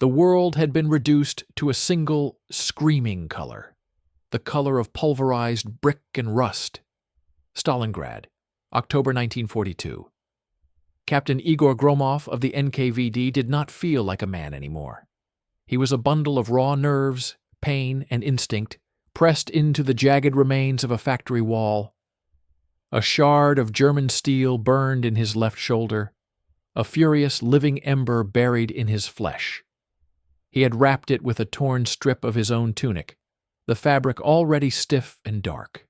The world had been reduced to a single, screaming color, the color of pulverized brick and rust. Stalingrad, October 1942. Captain Igor Gromov of the NKVD did not feel like a man anymore. He was a bundle of raw nerves, pain, and instinct, pressed into the jagged remains of a factory wall. A shard of German steel burned in his left shoulder, a furious living ember buried in his flesh. He had wrapped it with a torn strip of his own tunic, the fabric already stiff and dark.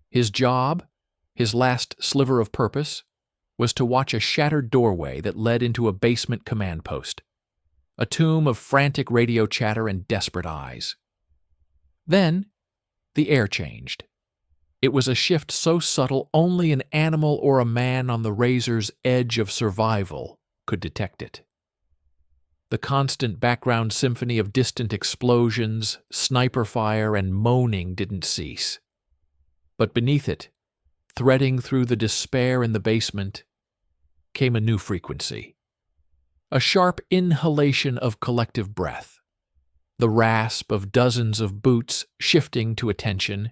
His job, his last sliver of purpose, was to watch a shattered doorway that led into a basement command post, a tomb of frantic radio chatter and desperate eyes. Then, the air changed. It was a shift so subtle only an animal or a man on the razor's edge of survival could detect it. The constant background symphony of distant explosions, sniper fire, and moaning didn't cease. But beneath it, threading through the despair in the basement, came a new frequency. A sharp inhalation of collective breath, the rasp of dozens of boots shifting to attention,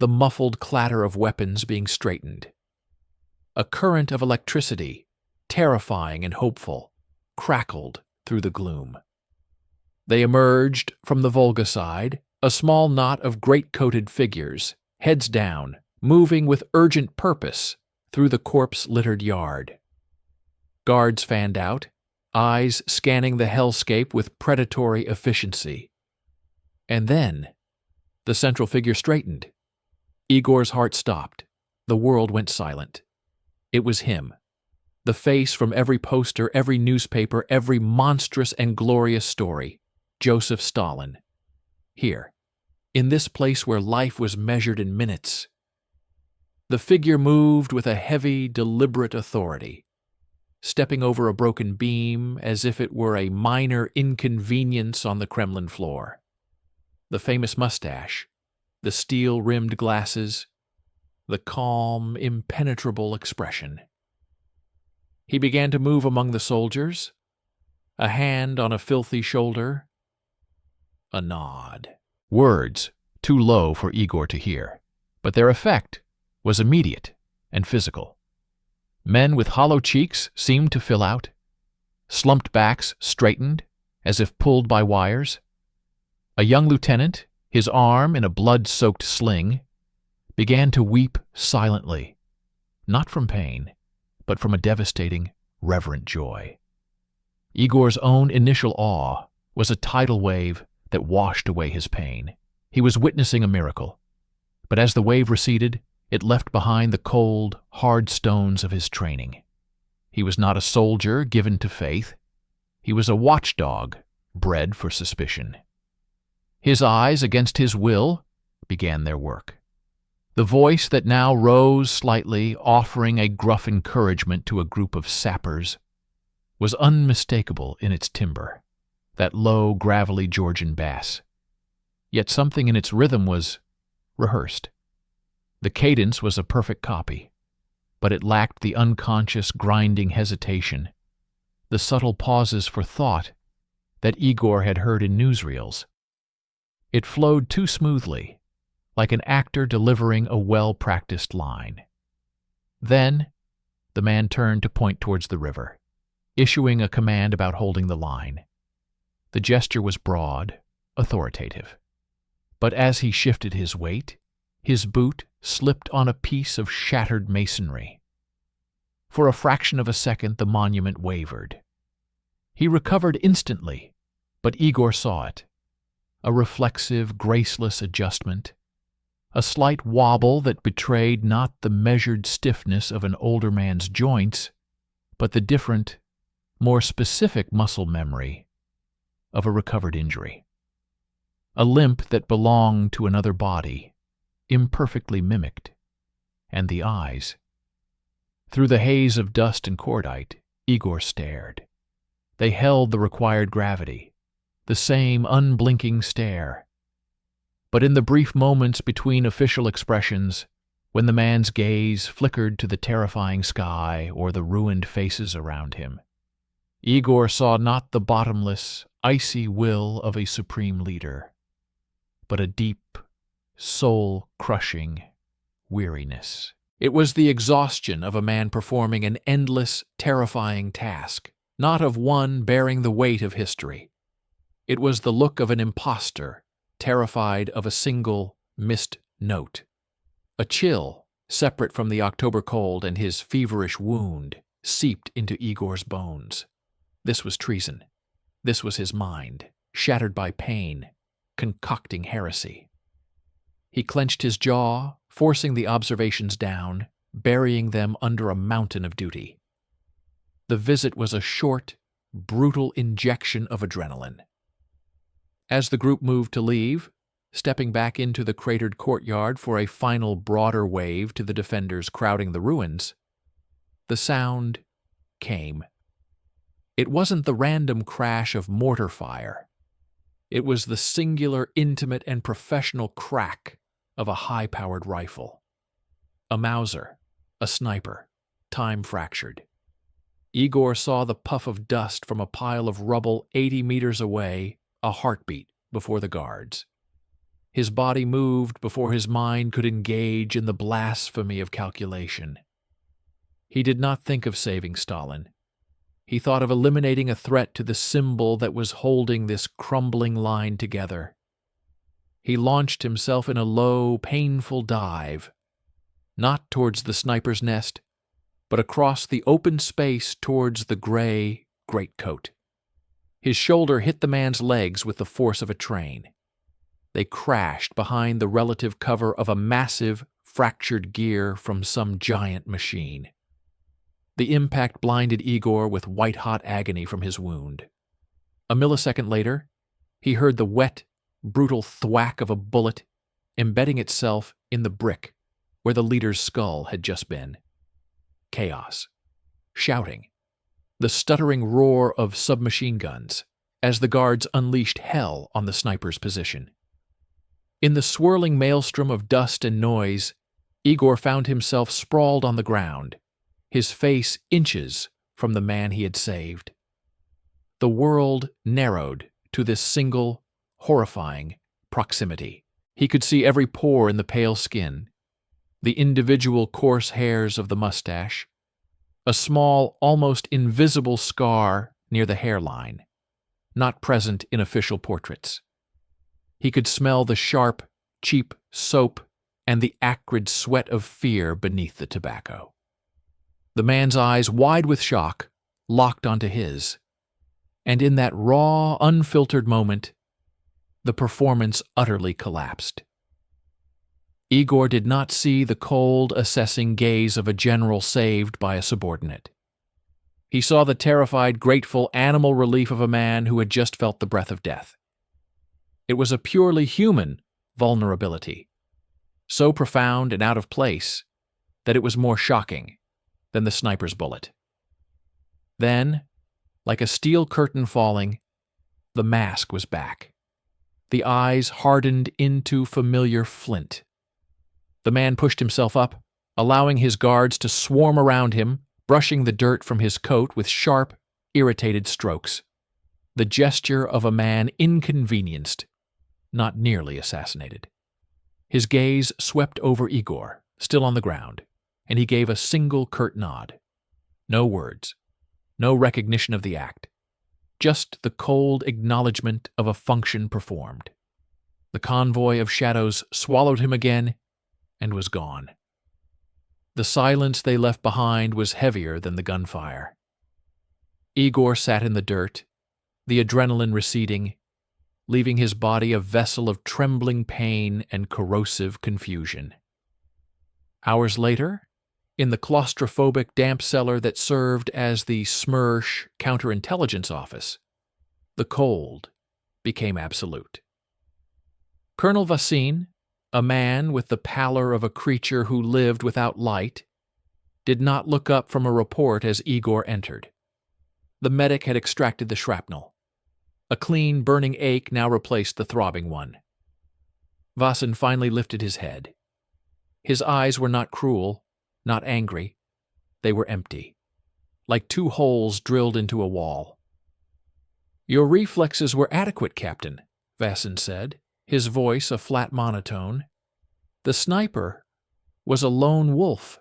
the muffled clatter of weapons being straightened. A current of electricity, terrifying and hopeful, crackled through the gloom. They emerged from the Volga side, a small knot of great-coated figures, heads down, moving with urgent purpose through the corpse-littered yard. Guards fanned out, eyes scanning the hellscape with predatory efficiency. And then, the central figure straightened. Igor's heart stopped. The world went silent. It was him. The face from every poster, every newspaper, every monstrous and glorious story. Joseph Stalin. Here, in this place where life was measured in minutes. The figure moved with a heavy, deliberate authority, stepping over a broken beam as if it were a minor inconvenience on the Kremlin floor. The famous mustache, the steel-rimmed glasses, the calm, impenetrable expression. He began to move among the soldiers, a hand on a filthy shoulder, a nod. Words too low for Igor to hear, but their effect was immediate and physical. Men with hollow cheeks seemed to fill out, slumped backs straightened as if pulled by wires. A young lieutenant, his arm in a blood-soaked sling, began to weep silently, not from pain, but from a devastating, reverent joy. Igor's own initial awe was a tidal wave that washed away his pain. He was witnessing a miracle, but as the wave receded, it left behind the cold, hard stones of his training. He was not a soldier given to faith. He was a watchdog bred for suspicion. His eyes, against his will, began their work. The voice that now rose slightly, offering a gruff encouragement to a group of sappers, was unmistakable in its timbre, that low, gravelly Georgian bass. Yet something in its rhythm was rehearsed. The cadence was a perfect copy, but it lacked the unconscious, grinding hesitation, the subtle pauses for thought that Igor had heard in newsreels. It flowed too smoothly, like an actor delivering a well-practiced line. Then, the man turned to point towards the river, issuing a command about holding the line. The gesture was broad, authoritative. But as he shifted his weight, his boot slipped on a piece of shattered masonry. For a fraction of a second, the monument wavered. He recovered instantly, but Igor saw it. A reflexive, graceless adjustment, a slight wobble that betrayed not the measured stiffness of an older man's joints, but the different, more specific muscle memory of a recovered injury. A limp that belonged to another body, imperfectly mimicked, and the eyes. Through the haze of dust and cordite, Igor stared. They held the required gravity, the same unblinking stare. But in the brief moments between official expressions, when the man's gaze flickered to the terrifying sky or the ruined faces around him, Igor saw not the bottomless, icy will of a supreme leader, but a deep, soul-crushing weariness. It was the exhaustion of a man performing an endless, terrifying task, not of one bearing the weight of history. It was the look of an impostor, terrified of a single, missed note. A chill, separate from the October cold and his feverish wound, seeped into Igor's bones. This was treason. This was his mind, shattered by pain, concocting heresy. He clenched his jaw, forcing the observations down, burying them under a mountain of duty. The visit was a short, brutal injection of adrenaline. As the group moved to leave, stepping back into the cratered courtyard for a final broader wave to the defenders crowding the ruins, the sound came. It wasn't the random crash of mortar fire. It was the singular, intimate, and professional crack of a high-powered rifle. A Mauser, a sniper, time-fractured. Igor saw the puff of dust from a pile of rubble 80 meters away, a heartbeat before the guards. His body moved before his mind could engage in the blasphemy of calculation. He did not think of saving Stalin. He thought of eliminating a threat to the symbol that was holding this crumbling line together. He launched himself in a low, painful dive, not towards the sniper's nest, but across the open space towards the gray greatcoat. His shoulder hit the man's legs with the force of a train. They crashed behind the relative cover of a massive, fractured gear from some giant machine. The impact blinded Igor with white-hot agony from his wound. A millisecond later, he heard the wet, brutal thwack of a bullet embedding itself in the brick where the leader's skull had just been. Chaos. Shouting. The stuttering roar of submachine guns as the guards unleashed hell on the sniper's position. In the swirling maelstrom of dust and noise, Igor found himself sprawled on the ground, his face inches from the man he had saved. The world narrowed to this single, horrifying proximity. He could see every pore in the pale skin, the individual coarse hairs of the mustache, a small, almost invisible scar near the hairline, not present in official portraits. He could smell the sharp, cheap soap and the acrid sweat of fear beneath the tobacco. The man's eyes, wide with shock, locked onto his, and in that raw, unfiltered moment, the performance utterly collapsed. Igor did not see the cold, assessing gaze of a general saved by a subordinate. He saw the terrified, grateful, animal relief of a man who had just felt the breath of death. It was a purely human vulnerability, so profound and out of place that it was more shocking than the sniper's bullet. Then, like a steel curtain falling, the mask was back. The eyes hardened into familiar flint. The man pushed himself up, allowing his guards to swarm around him, brushing the dirt from his coat with sharp, irritated strokes. The gesture of a man inconvenienced, not nearly assassinated. His gaze swept over Igor, still on the ground, and he gave a single curt nod. No words, no recognition of the act, just the cold acknowledgement of a function performed. The convoy of shadows swallowed him again and was gone. The silence they left behind was heavier than the gunfire. Igor sat in the dirt, the adrenaline receding, leaving his body a vessel of trembling pain and corrosive confusion. Hours later, in the claustrophobic damp cellar that served as the SMERSH counterintelligence office, the cold became absolute. Colonel Vassin, a man with the pallor of a creature who lived without light, did not look up from a report as Igor entered. The medic had extracted the shrapnel. A clean, burning ache now replaced the throbbing one. Vassin finally lifted his head. His eyes were not cruel, not angry. They were empty. like two holes drilled into a wall. "Your reflexes were adequate, Captain," Vasson said, his voice a flat monotone. "The sniper was a lone wolf,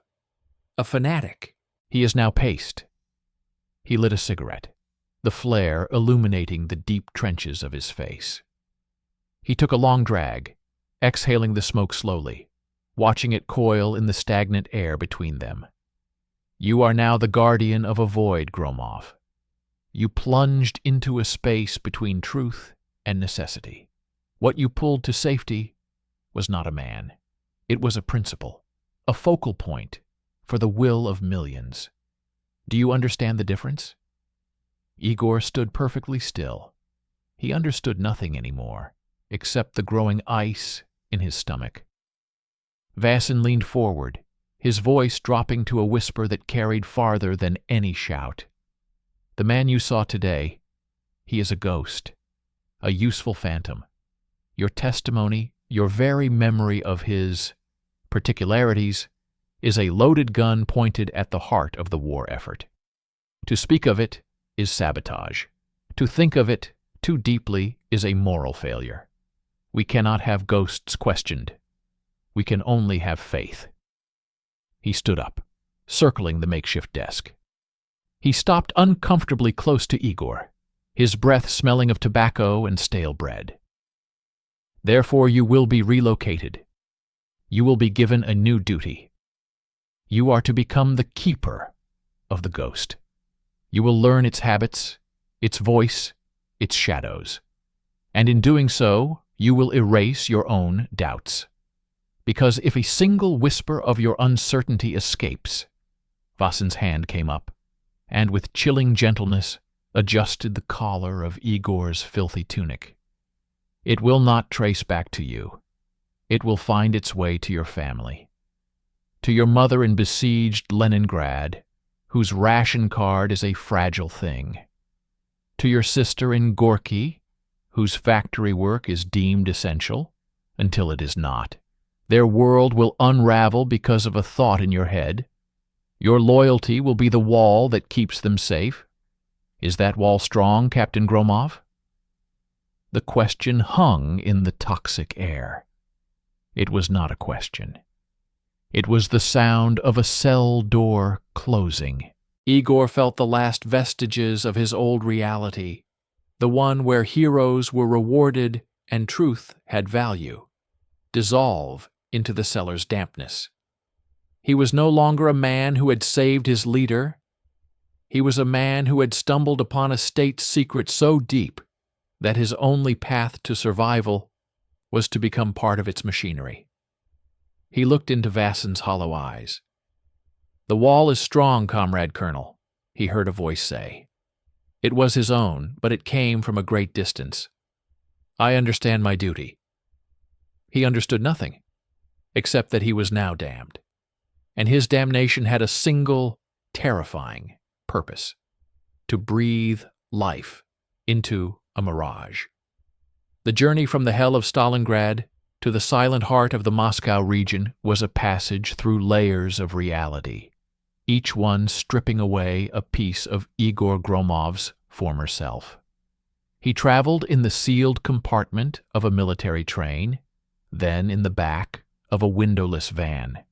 a fanatic." "He is now paced." He lit a cigarette, the flare illuminating the deep trenches of his face. He took a long drag, exhaling the smoke slowly, watching it coil in the stagnant air between them. "You are now the guardian of a void, Gromov. You plunged into a space between truth and necessity. What you pulled to safety was not a man. It was a principle, a focal point for the will of millions. Do you understand the difference?" Igor stood perfectly still. He understood nothing anymore, except the growing ice in his stomach. Vasson leaned forward, his voice dropping to a whisper that carried farther than any shout. "The man you saw today, he is a ghost, a useful phantom. Your testimony, your very memory of his particularities, is a loaded gun pointed at the heart of the war effort. To speak of it is sabotage. To think of it too deeply is a moral failure. We cannot have ghosts questioned. We can only have faith." He stood up, circling the makeshift desk. He stopped uncomfortably close to Igor, his breath smelling of tobacco and stale bread. "Therefore you will be relocated. You will be given a new duty. You are to become the keeper of the ghost. You will learn its habits, its voice, its shadows. And in doing so, you will erase your own doubts. Because if a single whisper of your uncertainty escapes," Vasson's hand came up, and with chilling gentleness adjusted the collar of Igor's filthy tunic, "it will not trace back to you. It will find its way to your family. To your mother in besieged Leningrad, whose ration card is a fragile thing. To your sister in Gorky, whose factory work is deemed essential, until it is not. Their world will unravel because of a thought in your head. Your loyalty will be the wall that keeps them safe. Is that wall strong, Captain Gromov?" The question hung in the toxic air. It was not a question. It was the sound of a cell door closing. Igor felt the last vestiges of his old reality, the one where heroes were rewarded and truth had value, dissolve into the cellar's dampness. He was no longer a man who had saved his leader. He was a man who had stumbled upon a state secret so deep that his only path to survival was to become part of its machinery. He looked into Vasson's hollow eyes. "The wall is strong, Comrade Colonel," he heard a voice say. It was his own, but it came from a great distance. "I understand my duty." He understood nothing, except that he was now damned, and his damnation had a single, terrifying purpose: to breathe life into a mirage. The journey from the hell of Stalingrad to the silent heart of the Moscow region was a passage through layers of reality, each one stripping away a piece of Igor Gromov's former self. He traveled in the sealed compartment of a military train, then in the back of a windowless van,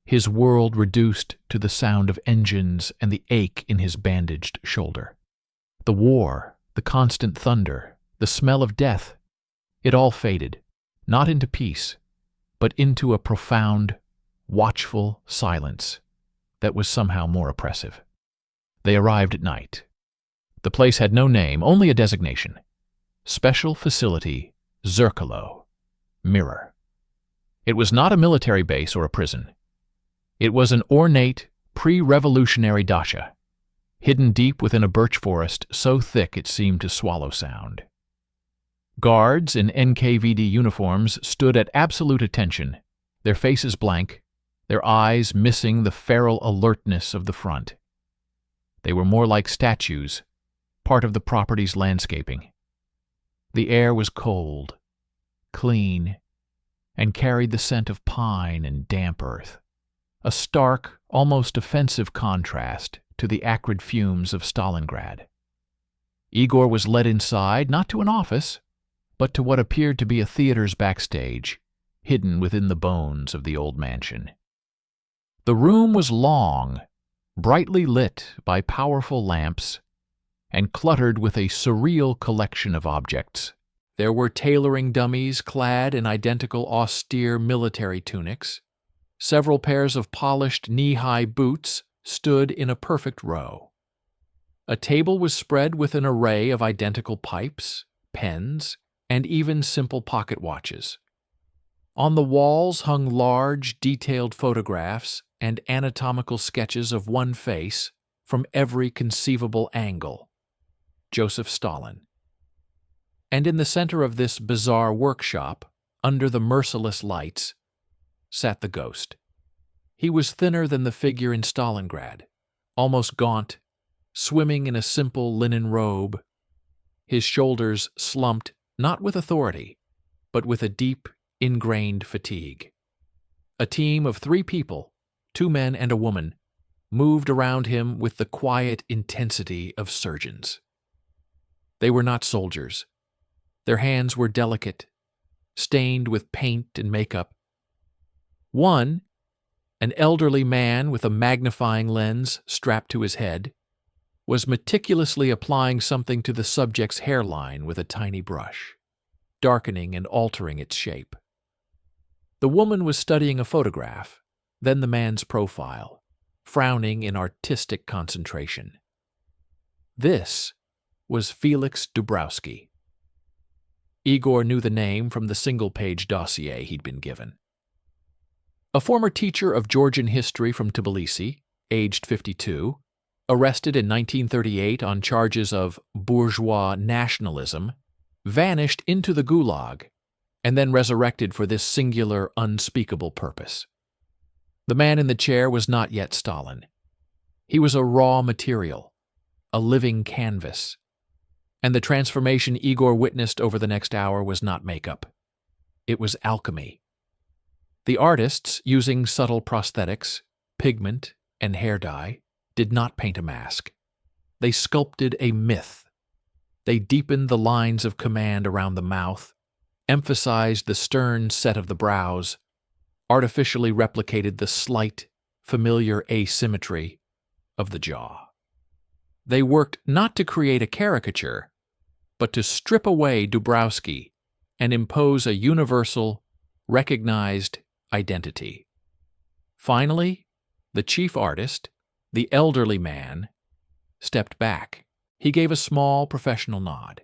his world reduced to the sound of engines and the ache in his bandaged shoulder. The war, the constant thunder, the smell of death, it all faded, not into peace, but into a profound, watchful silence that was somehow more oppressive. They arrived at night. The place had no name, only a designation: Special Facility Zerkalo, Mirror. It was not a military base or a prison. It was an ornate, pre-revolutionary dacha, hidden deep within a birch forest so thick it seemed to swallow sound. Guards in NKVD uniforms stood at absolute attention, their faces blank, their eyes missing the feral alertness of the front. They were more like statues, part of the property's landscaping. The air was cold, clean, and carried the scent of pine and damp earth, a stark, almost offensive contrast to the acrid fumes of Stalingrad. Igor was led inside, not to an office, but to what appeared to be a theater's backstage, hidden within the bones of the old mansion. The room was long, brightly lit by powerful lamps, and cluttered with a surreal collection of objects. There were tailoring dummies clad in identical austere military tunics. Several pairs of polished knee-high boots stood in a perfect row. A table was spread with an array of identical pipes, pens, and even simple pocket watches. On the walls hung large, detailed photographs and anatomical sketches of one face from every conceivable angle: Joseph Stalin. And in the center of this bizarre workshop, under the merciless lights, sat the ghost. He was thinner than the figure in Stalingrad, almost gaunt, swimming in a simple linen robe, his shoulders slumped not with authority, but with a deep, ingrained fatigue. A team of 3 people, 2 men and a woman, moved around him with the quiet intensity of surgeons. They were not soldiers. Their hands were delicate, stained with paint and makeup. One, an elderly man with a magnifying lens strapped to his head, was meticulously applying something to the subject's hairline with a tiny brush, darkening and altering its shape. The woman was studying a photograph, then the man's profile, frowning in artistic concentration. This was Felix Dubrowski. Igor knew the name from the single-page dossier he'd been given. A former teacher of Georgian history from Tbilisi, aged 52, arrested in 1938 on charges of bourgeois nationalism, vanished into the Gulag and then resurrected for this singular, unspeakable purpose. The man in the chair was not yet Stalin. He was a raw material, a living canvas, and the transformation Igor witnessed over the next hour was not makeup. It was alchemy. The artists, using subtle prosthetics, pigment, and hair dye, did not paint a mask. They sculpted a myth. They deepened the lines of command around the mouth, emphasized the stern set of the brows, artificially replicated the slight, familiar asymmetry of the jaw. They worked not to create a caricature, but to strip away Dubrowski and impose a universal, recognized identity. Finally, the chief artist, the elderly man, stepped back. He gave a small professional nod.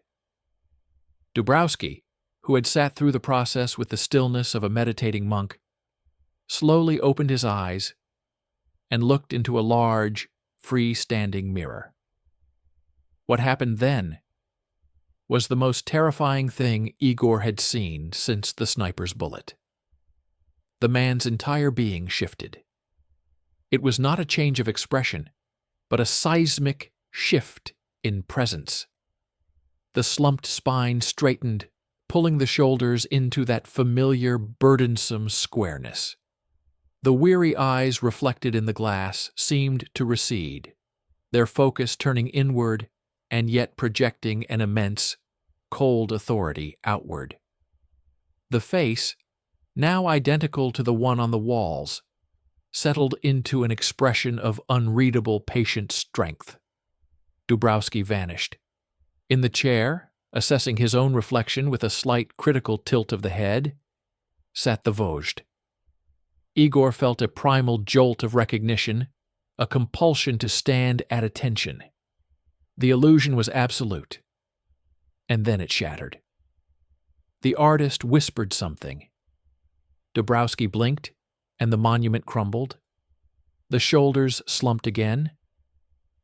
Dubrowski, who had sat through the process with the stillness of a meditating monk, slowly opened his eyes and looked into a large, free-standing mirror. What happened then was the most terrifying thing Igor had seen since the sniper's bullet. The man's entire being shifted. It was not a change of expression, but a seismic shift in presence. The slumped spine straightened, pulling the shoulders into that familiar, burdensome squareness. The weary eyes reflected in the glass seemed to recede, their focus turning inward and yet projecting an immense, cold authority outward. The face, now identical to the one on the walls, settled into an expression of unreadable patient strength. Dubrowski vanished. In the chair, assessing his own reflection with a slight critical tilt of the head, sat the Vozhd. Igor felt a primal jolt of recognition, a compulsion to stand at attention. The illusion was absolute, and then it shattered. The artist whispered something. Dubrowski blinked, and the monument crumbled. The shoulders slumped again.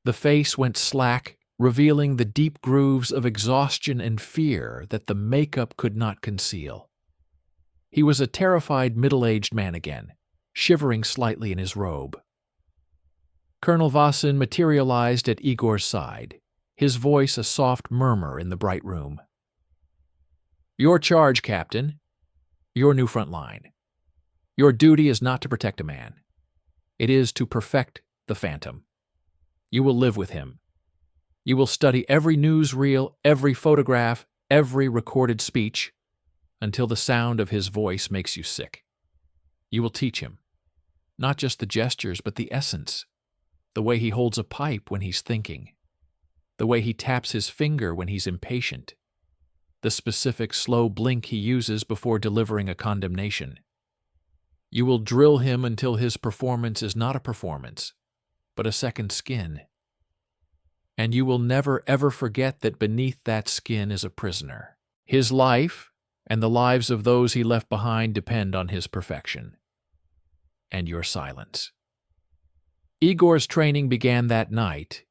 The face went slack, revealing the deep grooves of exhaustion and fear that the makeup could not conceal. He was a terrified middle-aged man again, shivering slightly in his robe. Colonel Vasin materialized at Igor's side, his voice a soft murmur in the bright room. "Your charge, Captain. Your new front line. Your duty is not to protect a man. It is to perfect the phantom. You will live with him. You will study every newsreel, every photograph, every recorded speech, until the sound of his voice makes you sick. You will teach him, not just the gestures, but the essence, the way he holds a pipe when he's thinking, the way he taps his finger when he's impatient, the specific slow blink he uses before delivering a condemnation. You will drill him until his performance is not a performance, but a second skin. And you will never ever forget that beneath that skin is a prisoner. His life and the lives of those he left behind depend on his perfection. And your silence. Igor's training began that night.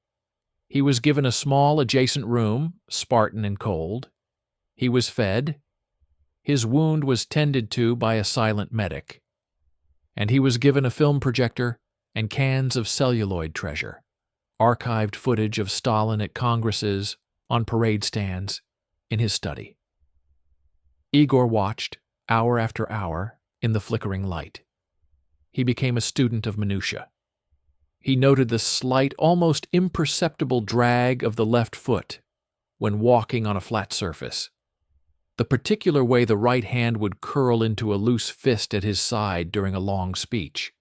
He was given a small adjacent room, Spartan and cold. He was fed. His wound was tended to by a silent medic. And he was given a film projector and cans of celluloid treasure, archived footage of Stalin at congresses, on parade stands, in his study. Igor watched, hour after hour, in the flickering light. He became a student of minutia. He noted the slight, almost imperceptible drag of the left foot when walking on a flat surface, the particular way the right hand would curl into a loose fist at his side during a long speech.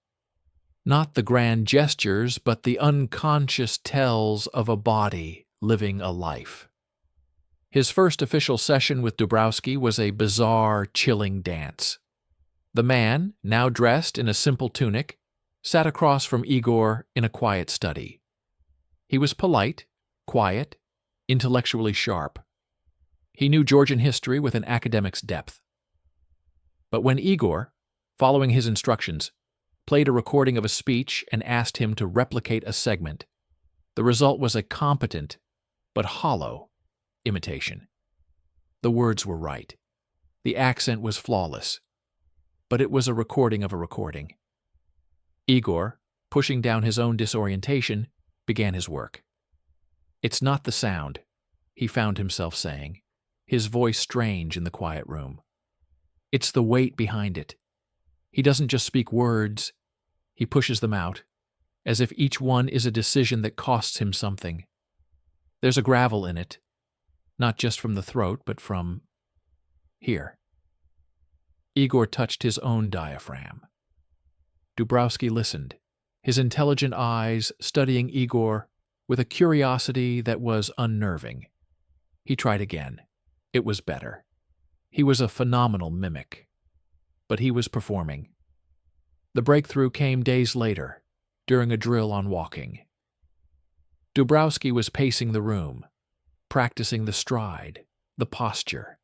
Not the grand gestures, but the unconscious tells of a body living a life. His first official session with Dubrowski was a bizarre, chilling dance. The man, now dressed in a simple tunic, sat across from Igor in a quiet study. He was polite, quiet, intellectually sharp. He knew Georgian history with an academic's depth. But when Igor, following his instructions, played a recording of a speech and asked him to replicate a segment, the result was a competent, but hollow, imitation. The words were right. The accent was flawless. But it was a recording of a recording. Igor, pushing down his own disorientation, began his work. "It's not the sound," he found himself saying, his voice strange in the quiet room. "It's the weight behind it. He doesn't just speak words, he pushes them out, as if each one is a decision that costs him something. There's a gravel in it, not just from the throat, but from here." Igor touched his own diaphragm. Dubrowski listened, his intelligent eyes studying Igor with a curiosity that was unnerving. He tried again. It was better. He was a phenomenal mimic. But he was performing. The breakthrough came days later, during a drill on walking. Dubrowski was pacing the room, practicing the stride, the posture.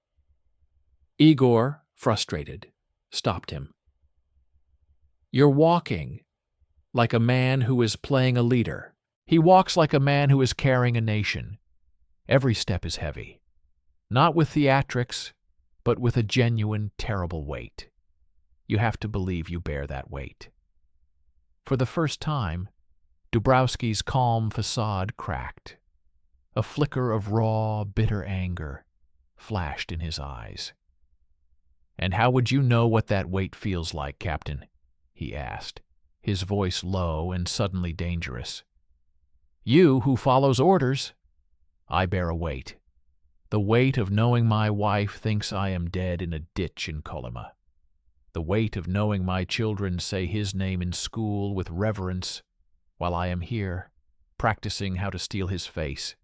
Igor, frustrated, stopped him. "You're walking like a man who is playing a leader. He walks like a man who is carrying a nation. Every step is heavy. Not with theatrics, but with a genuine, terrible weight. You have to believe you bear that weight." For the first time, Dubrowski's calm facade cracked. A flicker of raw, bitter anger flashed in his eyes. "And how would you know what that weight feels like, Captain?" he asked, his voice low and suddenly dangerous. "You who follows orders. I bear a weight. The weight of knowing my wife thinks I am dead in a ditch in Kolyma. The weight of knowing my children say his name in school with reverence while I am here, practicing how to steal his face.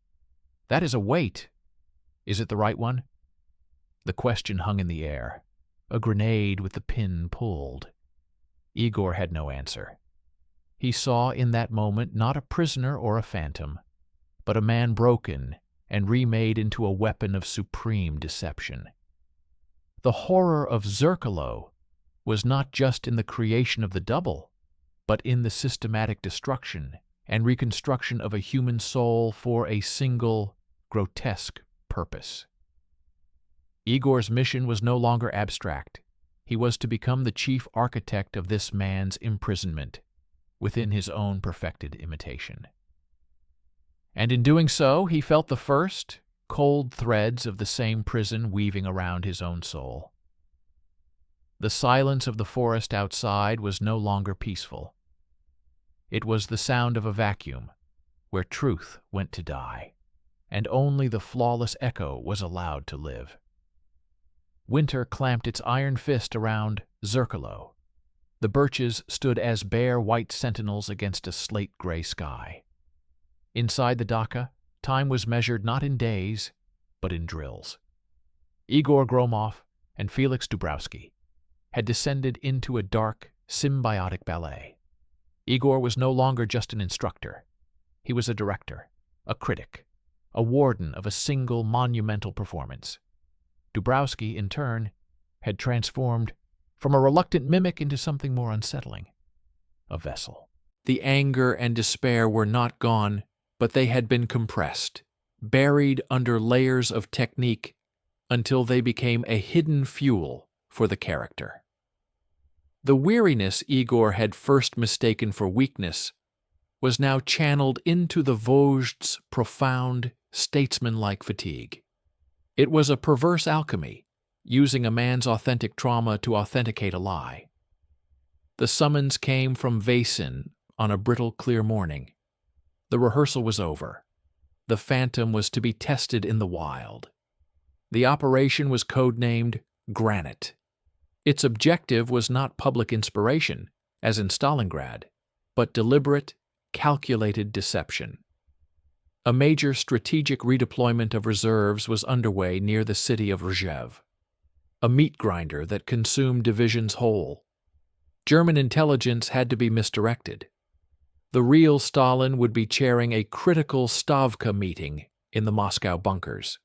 That is a weight. Is it the right one?" The question hung in the air, a grenade with the pin pulled. Igor had no answer. He saw in that moment not a prisoner or a phantom, but a man broken and remade into a weapon of supreme deception. The horror of Zerkalo was not just in the creation of the double, but in the systematic destruction and reconstruction of a human soul for a single, grotesque purpose. Igor's mission was no longer abstract. He was to become the chief architect of this man's imprisonment within his own perfected imitation. And in doing so, he felt the first, cold threads of the same prison weaving around his own soul. The silence of the forest outside was no longer peaceful. It was the sound of a vacuum, where truth went to die, and only the flawless echo was allowed to live. Winter clamped its iron fist around Zerkalo. The birches stood as bare white sentinels against a slate-gray sky. Inside the dacha, time was measured not in days, but in drills. Igor Gromov and Felix Dubrowski had descended into a dark, symbiotic ballet. Igor was no longer just an instructor. He was a director, a critic, a warden of a single monumental performance. Dubrowski, in turn, had transformed from a reluctant mimic into something more unsettling, a vessel. The anger and despair were not gone, but they had been compressed, buried under layers of technique until they became a hidden fuel for the character. The weariness Igor had first mistaken for weakness was now channeled into the Vojd's profound, statesman-like fatigue. It was a perverse alchemy, using a man's authentic trauma to authenticate a lie. The summons came from Vasin on a brittle, clear morning. The rehearsal was over. The phantom was to be tested in the wild. The operation was codenamed Granite. Its objective was not public inspiration, as in Stalingrad, but deliberate, calculated deception. A major strategic redeployment of reserves was underway near the city of Rzhev, a meat grinder that consumed divisions whole. German intelligence had to be misdirected. The real Stalin would be chairing a critical Stavka meeting in the Moscow bunkers.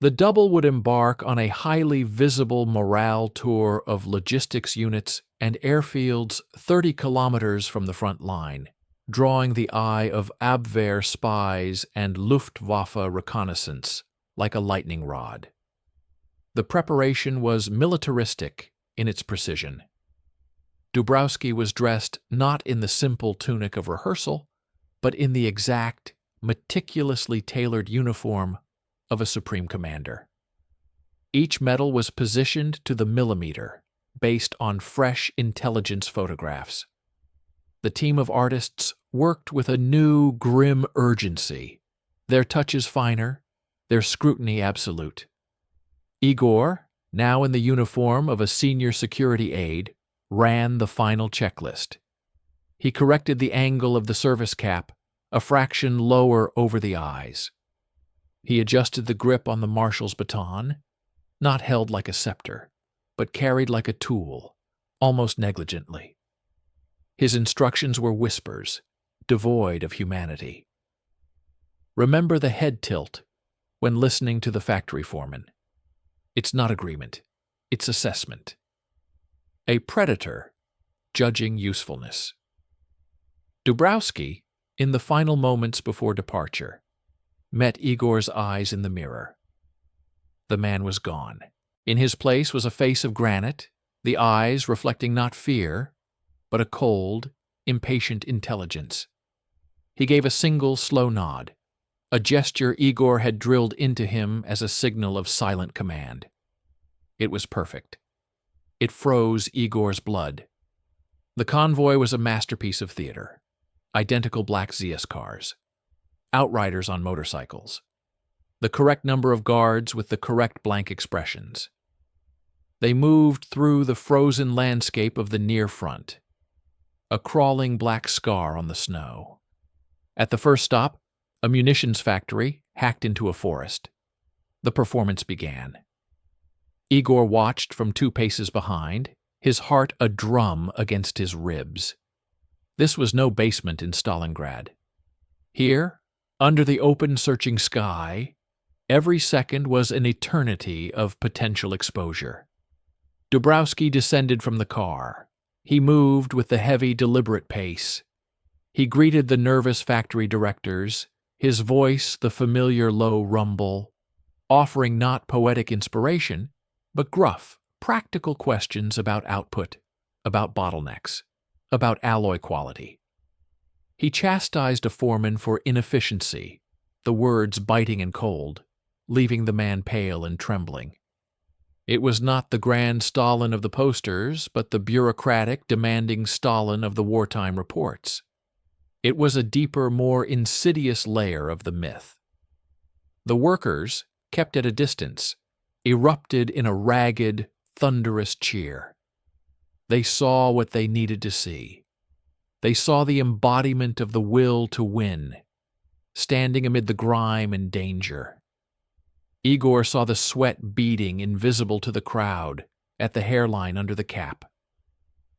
The double would embark on a highly visible morale tour of logistics units and airfields 30 kilometers from the front line, drawing the eye of Abwehr spies and Luftwaffe reconnaissance like a lightning rod. The preparation was militaristic in its precision. Dubrowski was dressed not in the simple tunic of rehearsal, but in the exact, meticulously tailored uniform of a supreme commander. Each medal was positioned to the millimeter, based on fresh intelligence photographs. The team of artists worked with a new, grim urgency, their touches finer, their scrutiny absolute. Igor, now in the uniform of a senior security aide, ran the final checklist. He corrected the angle of the service cap, a fraction lower over the eyes. He adjusted the grip on the marshal's baton, not held like a scepter, but carried like a tool, almost negligently. His instructions were whispers, devoid of humanity. Remember the head tilt when listening to the factory foreman. It's not agreement, it's assessment. A predator judging usefulness. Dubrowski, in the final moments before departure, met Igor's eyes in the mirror. The man was gone. In his place was a face of granite, the eyes reflecting not fear, but a cold, impatient intelligence. He gave a single slow nod, a gesture Igor had drilled into him as a signal of silent command. It was perfect. It froze Igor's blood. The convoy was a masterpiece of theater. Identical black Zeus cars. Outriders on motorcycles. The correct number of guards with the correct blank expressions. They moved through the frozen landscape of the near front, a crawling black scar on the snow. At the first stop, a munitions factory hacked into a forest. The performance began. Igor watched from 2 paces behind, his heart a drum against his ribs. This was no basement in Stalingrad. Here, under the open, searching sky, every second was an eternity of potential exposure. Dubrowski descended from the car. He moved with the heavy, deliberate pace. He greeted the nervous factory directors, his voice the familiar low rumble, offering not poetic inspiration, but gruff, practical questions about output, about bottlenecks, about alloy quality. He chastised a foreman for inefficiency, the words biting and cold, leaving the man pale and trembling. It was not the grand Stalin of the posters, but the bureaucratic, demanding Stalin of the wartime reports. It was a deeper, more insidious layer of the myth. The workers, kept at a distance, erupted in a ragged, thunderous cheer. They saw what they needed to see. They saw the embodiment of the will to win, standing amid the grime and danger. Igor saw the sweat beading, invisible to the crowd, at the hairline under the cap.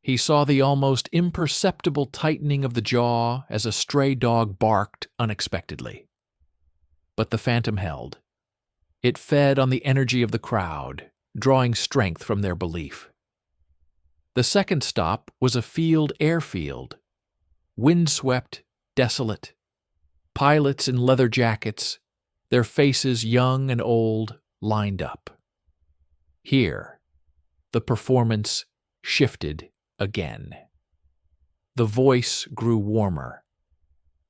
He saw the almost imperceptible tightening of the jaw as a stray dog barked unexpectedly. But the phantom held. It fed on the energy of the crowd, drawing strength from their belief. The second stop was a airfield, windswept, desolate. Pilots in leather jackets, their faces young and old, lined up. Here, the performance shifted again. The voice grew warmer,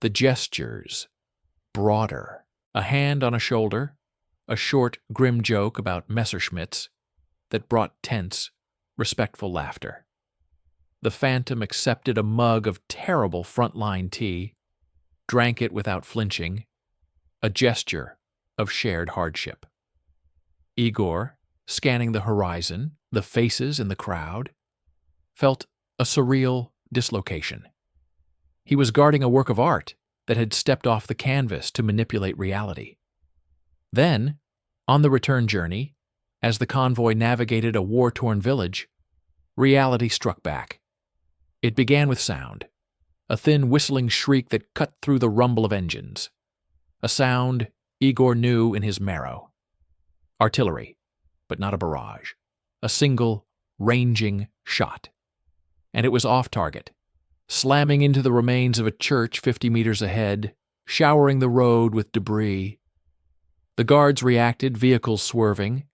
the gestures broader, a hand on a shoulder, a short, grim joke about Messerschmitts that brought tense, respectful laughter. The phantom accepted a mug of terrible frontline tea, drank it without flinching, a gesture of shared hardship. Igor, scanning the horizon, the faces in the crowd, felt a surreal dislocation. He was guarding a work of art that had stepped off the canvas to manipulate reality. Then, on the return journey, as the convoy navigated a war-torn village, reality struck back. It began with sound, a thin whistling shriek that cut through the rumble of engines. A sound Igor knew in his marrow. Artillery, but not a barrage. A single, ranging shot. And it was off target, slamming into the remains of a church 50 meters ahead, showering the road with debris. The guards reacted, vehicles swerving.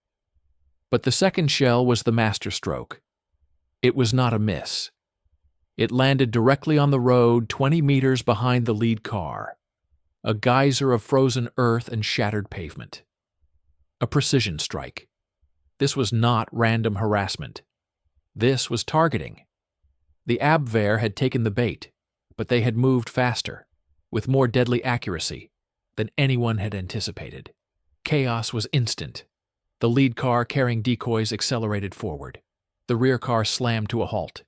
But the second shell was the masterstroke. It was not a miss. It landed directly on the road 20 meters behind the lead car, a geyser of frozen earth and shattered pavement. A precision strike. This was not random harassment. This was targeting. The Abwehr had taken the bait, but they had moved faster, with more deadly accuracy than anyone had anticipated. Chaos was instant. The lead car carrying decoys accelerated forward. The rear car slammed to a halt.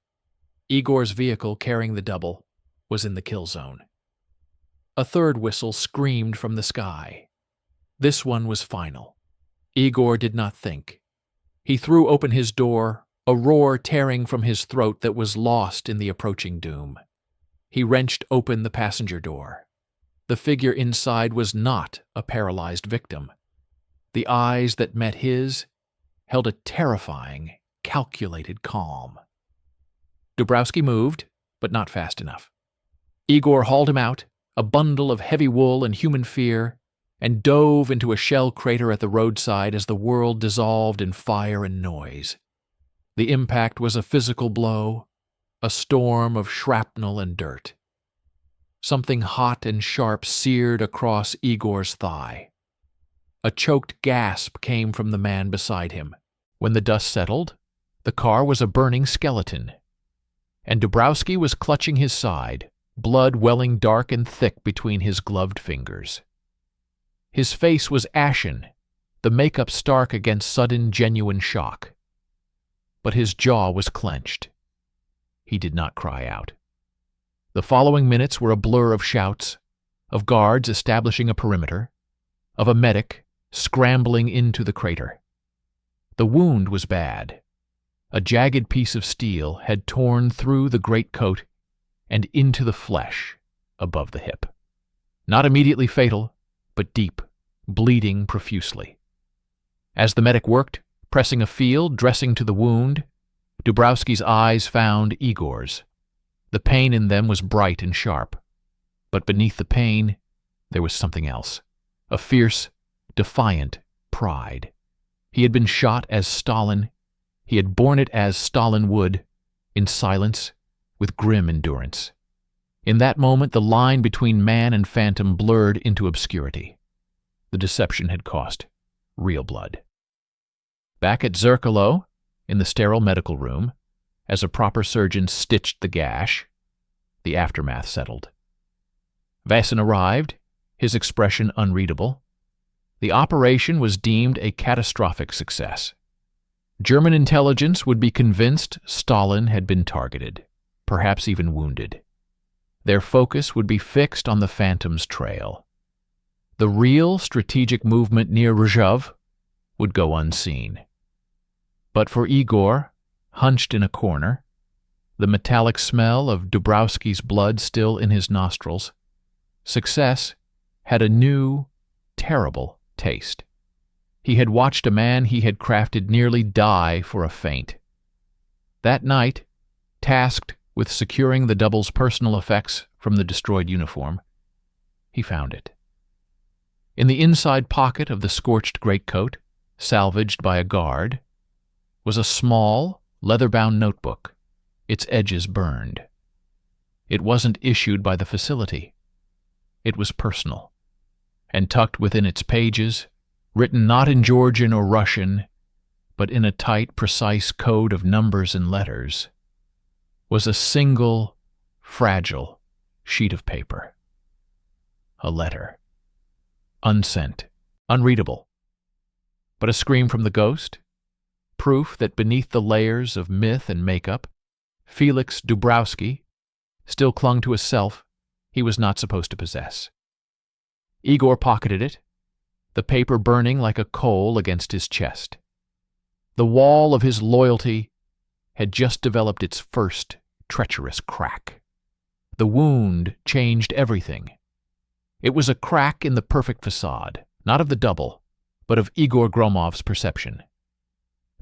Igor's vehicle carrying the double was in the kill zone. A third whistle screamed from the sky. This one was final. Igor did not think. He threw open his door, a roar tearing from his throat that was lost in the approaching doom. He wrenched open the passenger door. The figure inside was not a paralyzed victim. The eyes that met his held a terrifying, calculated calm. Dubrowski moved, but not fast enough. Igor hauled him out, a bundle of heavy wool and human fear, and dove into a shell crater at the roadside as the world dissolved in fire and noise. The impact was a physical blow, a storm of shrapnel and dirt. Something hot and sharp seared across Igor's thigh. A choked gasp came from the man beside him. When the dust settled, the car was a burning skeleton, and Dubrowski was clutching his side, blood welling dark and thick between his gloved fingers. His face was ashen, the makeup stark against sudden, genuine shock. But his jaw was clenched. He did not cry out. The following minutes were a blur of shouts, of guards establishing a perimeter, of a medic scrambling into the crater. The wound was bad. A jagged piece of steel had torn through the greatcoat and into the flesh above the hip. Not immediately fatal, but deep, bleeding profusely. As the medic worked, pressing a field, dressing to the wound, Dubrowski's eyes found Igor's. The pain in them was bright and sharp. But beneath the pain, there was something else. A fierce, defiant pride. He had been shot as Stalin. He had borne it as Stalin would, in silence, with grim endurance. In that moment, the line between man and phantom blurred into obscurity. The deception had cost real blood. Back at Zerkalo, in the sterile medical room, as a proper surgeon stitched the gash, the aftermath settled. Vaesen arrived, his expression unreadable. The operation was deemed a catastrophic success. German intelligence would be convinced Stalin had been targeted, perhaps even wounded. Their focus would be fixed on the Phantom's trail. The real strategic movement near Rzhov would go unseen. But for Igor, hunched in a corner, the metallic smell of Dubrowski's blood still in his nostrils, success had a new, terrible taste. He had watched a man he had crafted nearly die for a feint. That night, tasked with securing the double's personal effects from the destroyed uniform, he found it. In the inside pocket of the scorched greatcoat, salvaged by a guard, was a small, leather-bound notebook, its edges burned. It wasn't issued by the facility. It was personal, and tucked within its pages, written not in Georgian or Russian, but in a tight, precise code of numbers and letters, was a single, fragile sheet of paper. A letter. Unsent, unreadable. But a scream from the ghost, proof that beneath the layers of myth and makeup, Felix Dubrowski still clung to a self he was not supposed to possess. Igor pocketed it, the paper burning like a coal against his chest. The wall of his loyalty had just developed its first treacherous crack. The wound changed everything. It was a crack in the perfect facade, not of the double, but of Igor Gromov's perception.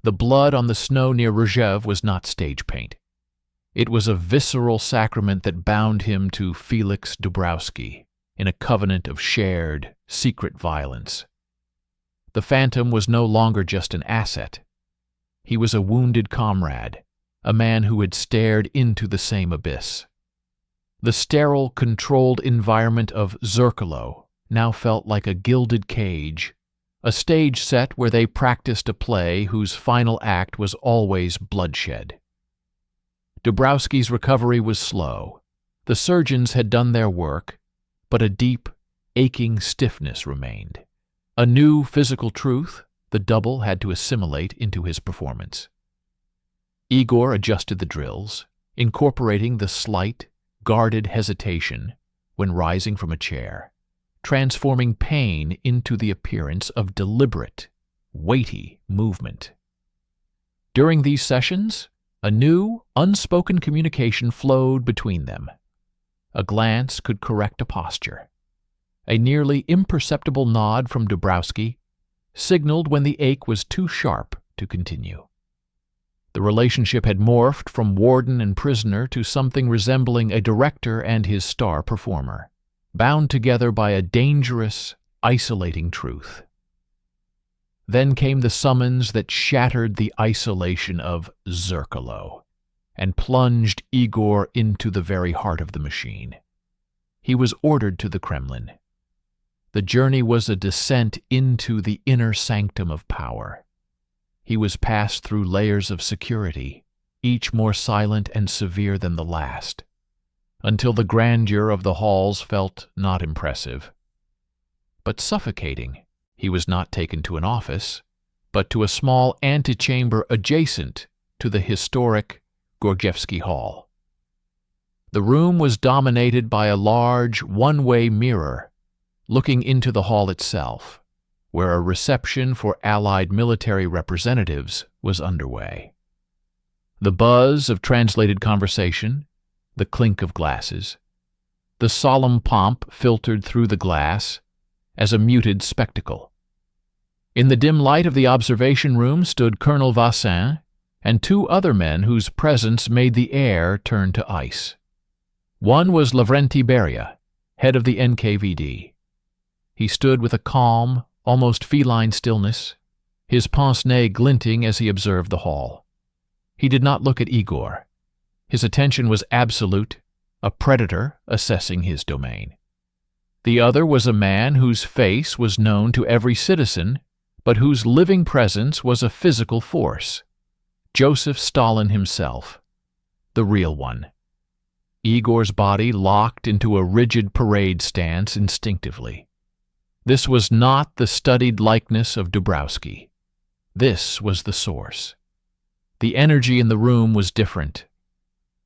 The blood on the snow near Rzhev was not stage paint. It was a visceral sacrament that bound him to Felix Dubrowski in a covenant of shared, secret violence. The Phantom was no longer just an asset. He was a wounded comrade, a man who had stared into the same abyss. The sterile, controlled environment of Zerkalo now felt like a gilded cage, a stage set where they practiced a play whose final act was always bloodshed. Dubrowski's recovery was slow. The surgeons had done their work, but a deep, aching stiffness remained. A new physical truth the double had to assimilate into his performance. Igor adjusted the drills, incorporating the slight, guarded hesitation when rising from a chair, transforming pain into the appearance of deliberate, weighty movement. During these sessions, a new, unspoken communication flowed between them. A glance could correct a posture. A nearly imperceptible nod from Dubrowski signaled when the ache was too sharp to continue. The relationship had morphed from warden and prisoner to something resembling a director and his star performer, bound together by a dangerous, isolating truth. Then came the summons that shattered the isolation of Zerkalo and plunged Igor into the very heart of the machine. He was ordered to the Kremlin. The journey was a descent into the inner sanctum of power. He was passed through layers of security, each more silent and severe than the last, until the grandeur of the halls felt not impressive, but suffocating. He was not taken to an office, but to a small antechamber adjacent to the historic Gorgievsky Hall. The room was dominated by a large, one-way mirror looking into the hall itself, where a reception for Allied military representatives was underway. The buzz of translated conversation, the clink of glasses, the solemn pomp filtered through the glass as a muted spectacle. In the dim light of the observation room stood Colonel Vaesen and two other men whose presence made the air turn to ice. One was Lavrenti Beria, head of the NKVD. He stood with a calm, almost feline stillness, his pince-nez glinting as he observed the hall. He did not look at Igor. His attention was absolute, a predator assessing his domain. The other was a man whose face was known to every citizen, but whose living presence was a physical force. Joseph Stalin himself, the real one. Igor's body locked into a rigid parade stance instinctively. This was not the studied likeness of Dubrowski. This was the source. The energy in the room was different,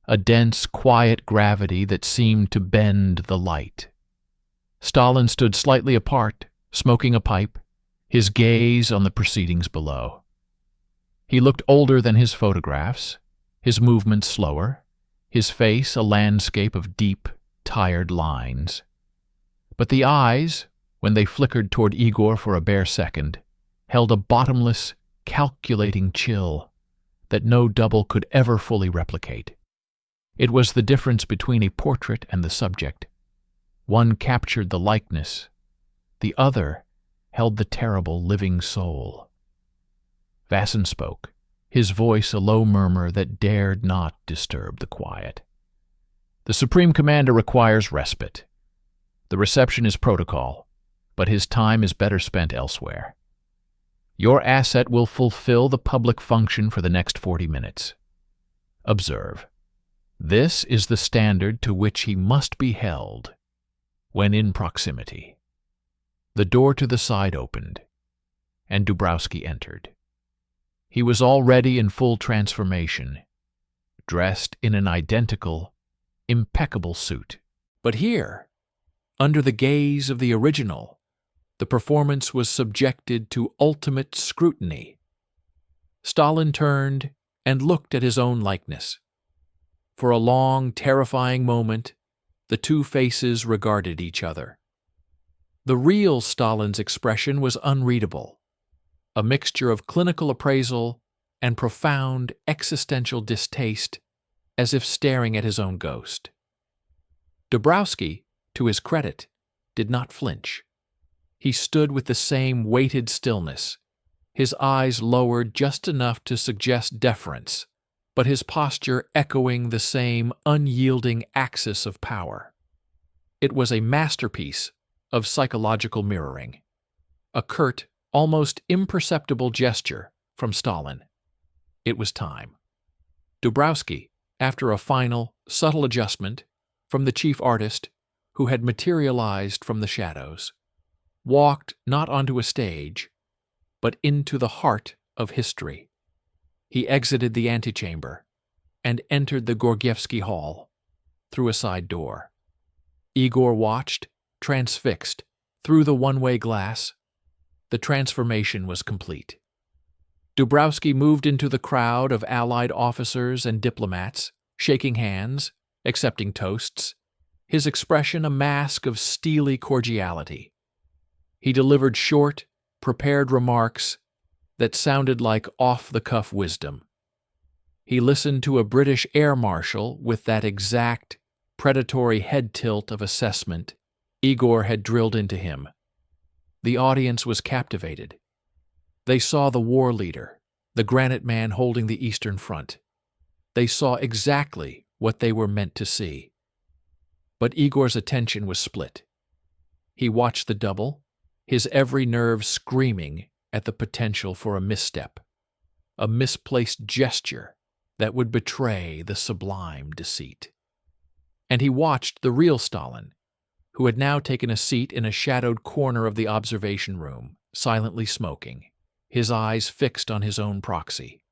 a dense, quiet gravity that seemed to bend the light. Stalin stood slightly apart, smoking a pipe, his gaze on the proceedings below. He looked older than his photographs, his movements slower, his face a landscape of deep, tired lines. But the eyes, when they flickered toward Igor for a bare second, held a bottomless, calculating chill that no double could ever fully replicate. It was the difference between a portrait and the subject. One captured the likeness, the other held the terrible living soul. Vassin spoke, his voice a low murmur that dared not disturb the quiet. The Supreme Commander requires respite. The reception is protocol, but his time is better spent elsewhere. Your asset will fulfill the public function for the next 40 minutes. Observe. This is the standard to which he must be held when in proximity. The door to the side opened, and Dubrowski entered. He was already in full transformation, dressed in an identical, impeccable suit. But here, under the gaze of the original, the performance was subjected to ultimate scrutiny. Stalin turned and looked at his own likeness. For a long, terrifying moment, the two faces regarded each other. The real Stalin's expression was unreadable, a mixture of clinical appraisal and profound existential distaste, as if staring at his own ghost. Dubrowski, to his credit, did not flinch. He stood with the same weighted stillness, his eyes lowered just enough to suggest deference, but his posture echoing the same unyielding axis of power. It was a masterpiece of psychological mirroring, a curt, almost imperceptible gesture from Stalin. It was time. Dubrowski, after a final, subtle adjustment from the chief artist who had materialized from the shadows, walked not onto a stage, but into the heart of history. He exited the antechamber and entered the Gorgievsky Hall through a side door. Igor watched, transfixed, through the one-way glass. The transformation was complete. Dubrowski moved into the crowd of Allied officers and diplomats, shaking hands, accepting toasts, his expression a mask of steely cordiality. He delivered short, prepared remarks that sounded like off-the-cuff wisdom. He listened to a British air marshal with that exact, predatory head tilt of assessment Igor had drilled into him. The audience was captivated. They saw the war leader, the granite man holding the Eastern Front. They saw exactly what they were meant to see. But Igor's attention was split. He watched the double, his every nerve screaming at the potential for a misstep, a misplaced gesture that would betray the sublime deceit. And he watched the real Stalin, who had now taken a seat in a shadowed corner of the observation room, silently smoking, his eyes fixed on his own proxy.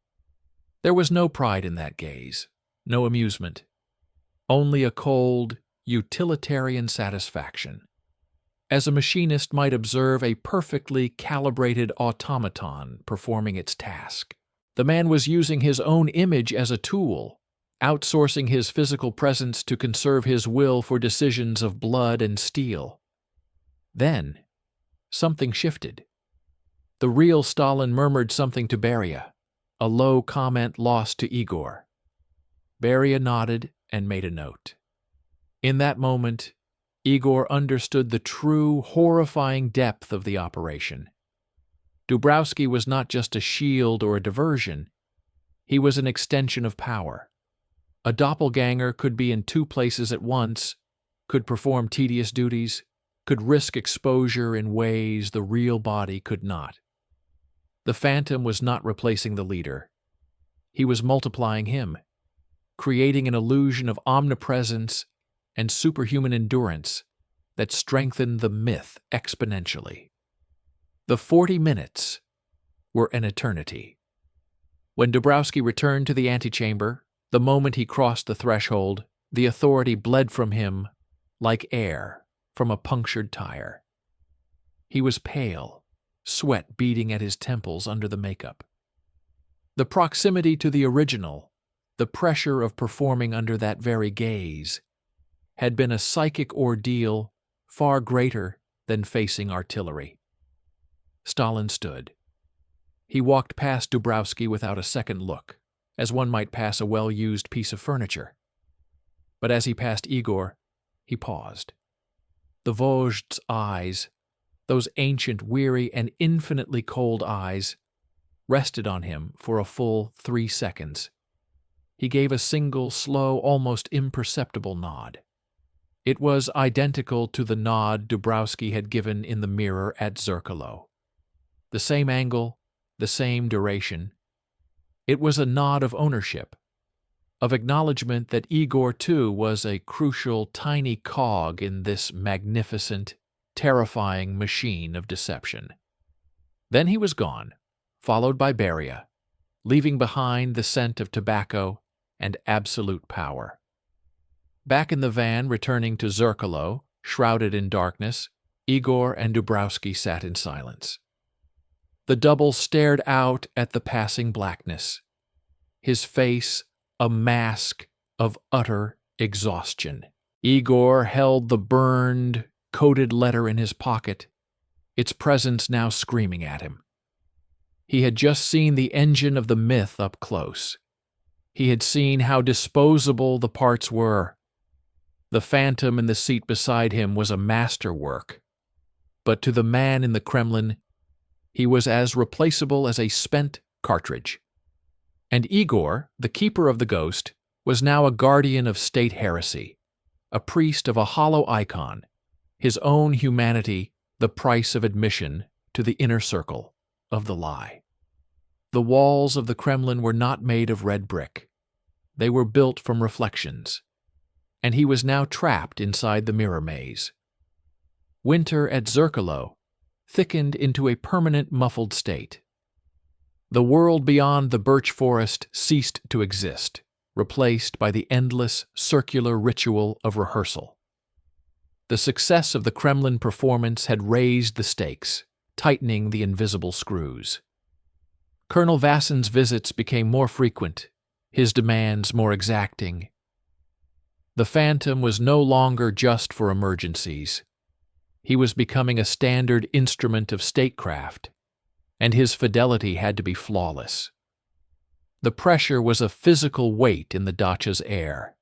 There was no pride in that gaze, no amusement, only a cold, utilitarian satisfaction, as a machinist might observe a perfectly calibrated automaton performing its task. The man was using his own image as a tool, outsourcing his physical presence to conserve his will for decisions of blood and steel. Then, something shifted. The real Stalin murmured something to Beria, a low comment lost to Igor. Beria nodded and made a note. In that moment, Igor understood the true, horrifying depth of the operation. Dubrowski was not just a shield or a diversion. He was an extension of power. A doppelganger could be in two places at once, could perform tedious duties, could risk exposure in ways the real body could not. The phantom was not replacing the leader. He was multiplying him, creating an illusion of omnipresence and superhuman endurance that strengthened the myth exponentially. The 40 minutes were an eternity. When Dabrowski returned to the antechamber, the moment he crossed the threshold, the authority bled from him like air from a punctured tire. He was pale, sweat beading at his temples under the makeup. The proximity to the original, the pressure of performing under that very gaze, had been a psychic ordeal far greater than facing artillery. Stalin stood. He walked past Dabrowski without a second look, as one might pass a well-used piece of furniture. But as he passed Igor, he paused. The Vojd's eyes, those ancient, weary, and infinitely cold eyes, rested on him for a full 3 seconds. He gave a single, slow, almost imperceptible nod. It was identical to the nod Dabrowski had given in the mirror at Zerkalo. The same angle, the same duration. It was a nod of ownership, of acknowledgement that Igor, too, was a crucial, tiny cog in this magnificent, terrifying machine of deception. Then he was gone, followed by Beria, leaving behind the scent of tobacco and absolute power. Back in the van returning to Zerkalo, shrouded in darkness, Igor and Dabrowski sat in silence. The double stared out at the passing blackness, his face a mask of utter exhaustion. Igor held the burned, coded letter in his pocket, its presence now screaming at him. He had just seen the engine of the myth up close. He had seen how disposable the parts were. The phantom in the seat beside him was a masterwork, but to the man in the Kremlin, he was as replaceable as a spent cartridge. And Igor, the keeper of the ghost, was now a guardian of state heresy, a priest of a hollow icon, his own humanity the price of admission to the inner circle of the lie. The walls of the Kremlin were not made of red brick. They were built from reflections, and he was now trapped inside the mirror maze. Winter at Zerkalo thickened into a permanent muffled state. The world beyond the birch forest ceased to exist, replaced by the endless, circular ritual of rehearsal. The success of the Kremlin performance had raised the stakes, tightening the invisible screws. Colonel Vassin's visits became more frequent, his demands more exacting. The phantom was no longer just for emergencies. He was becoming a standard instrument of statecraft, and his fidelity had to be flawless. The pressure was a physical weight in the dacha's air,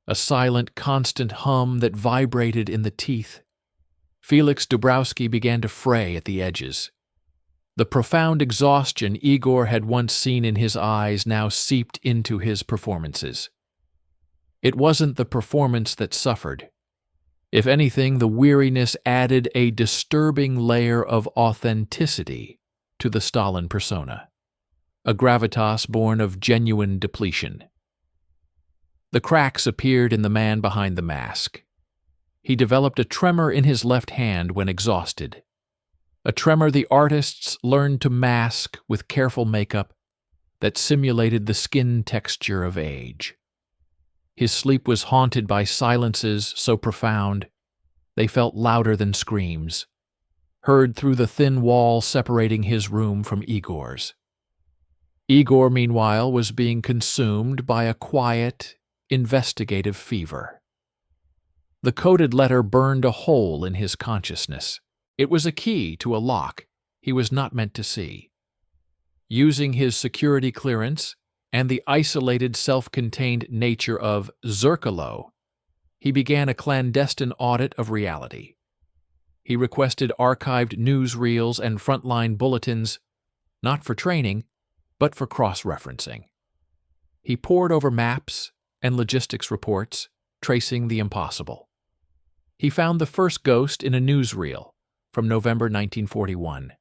a silent, constant hum that vibrated in the teeth. Felix Dabrowski began to fray at the edges. The profound exhaustion Igor had once seen in his eyes now seeped into his performances. It wasn't the performance that suffered. If anything, the weariness added a disturbing layer of authenticity to the Stalin persona, a gravitas born of genuine depletion. The cracks appeared in the man behind the mask. He developed a tremor in his left hand when exhausted, a tremor the artists learned to mask with careful makeup that simulated the skin texture of age. His sleep was haunted by silences so profound they felt louder than screams, heard through the thin wall separating his room from Igor's. Igor, meanwhile, was being consumed by a quiet, investigative fever. The coded letter burned a hole in his consciousness. It was a key to a lock he was not meant to see. Using his security clearance and the isolated, self-contained nature of Zerkalo, he began a clandestine audit of reality. He requested archived newsreels and frontline bulletins, not for training, but for cross-referencing. He pored over maps and logistics reports, tracing the impossible. He found the first ghost in a newsreel from November 1941.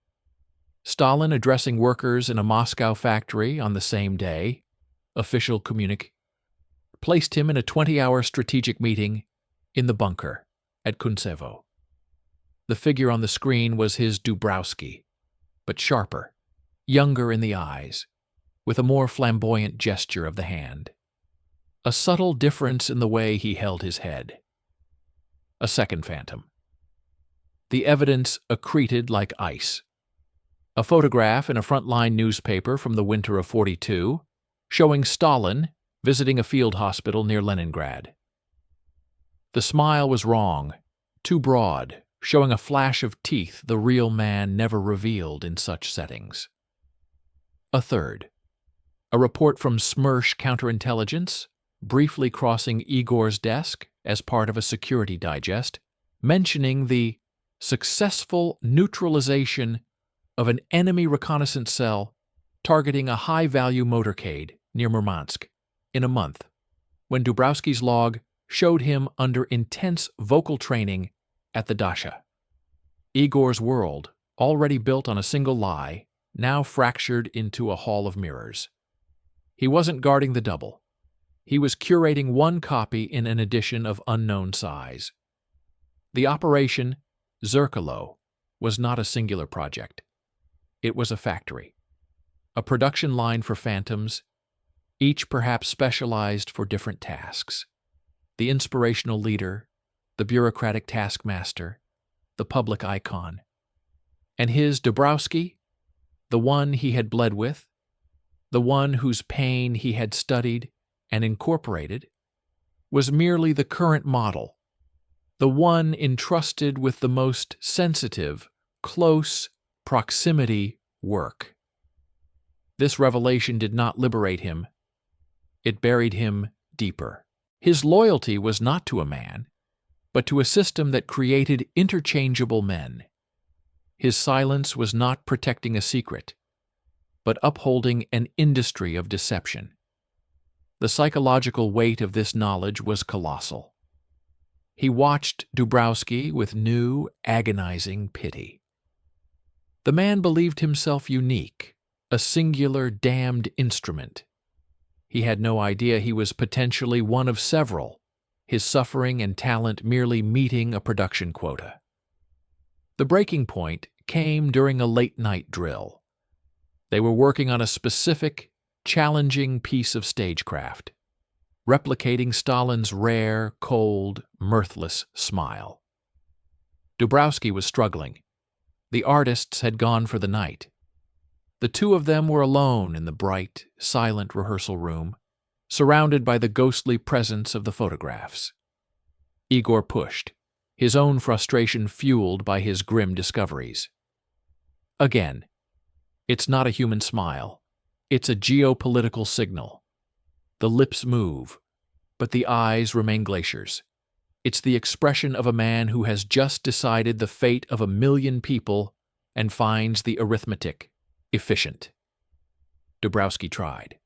Stalin addressing workers in a Moscow factory on the same day, official communique. placed him in a 20-hour strategic meeting in the bunker at Kuntsevo. The figure on the screen was his Dubrowski, but sharper, younger in the eyes, with a more flamboyant gesture of the hand. A subtle difference in the way he held his head. A second phantom. The evidence accreted like ice. A photograph in a frontline newspaper from the winter of '42, showing Stalin visiting a field hospital near Leningrad. The smile was wrong, too broad, showing a flash of teeth the real man never revealed in such settings. A third. A report from Smersh counterintelligence, briefly crossing Igor's desk as part of a security digest, mentioning the successful neutralization of an enemy reconnaissance cell targeting a high-value motorcade near Murmansk in a month, when Dubrowski's log showed him under intense vocal training at the Dasha. Igor's world, already built on a single lie, now fractured into a hall of mirrors. He wasn't guarding the double. He was curating one copy in an edition of unknown size. The operation, Zerkalo, was not a singular project. It was a factory. A production line for phantoms, each perhaps specialized for different tasks. The inspirational leader, the bureaucratic taskmaster, the public icon. And his Dubrowski, the one he had bled with, the one whose pain he had studied and incorporated, was merely the current model, the one entrusted with the most sensitive, close proximity work. This revelation did not liberate him. It buried him deeper. His loyalty was not to a man, but to a system that created interchangeable men. His silence was not protecting a secret, but upholding an industry of deception. The psychological weight of this knowledge was colossal. He watched Dubrowski with new, agonizing pity. The man believed himself unique, a singular damned instrument. He had no idea he was potentially one of several, his suffering and talent merely meeting a production quota. The breaking point came during a late-night drill. They were working on a specific, challenging piece of stagecraft, replicating Stalin's rare, cold, mirthless smile. Dubrowski was struggling. The artists had gone for the night. The two of them were alone in the bright, silent rehearsal room, surrounded by the ghostly presence of the photographs. Igor pushed, his own frustration fueled by his grim discoveries. Again, it's not a human smile. It's a geopolitical signal. The lips move, but the eyes remain glaciers. It's the expression of a man who has just decided the fate of 1 million people and finds the arithmetic efficient. Dubrowski tried.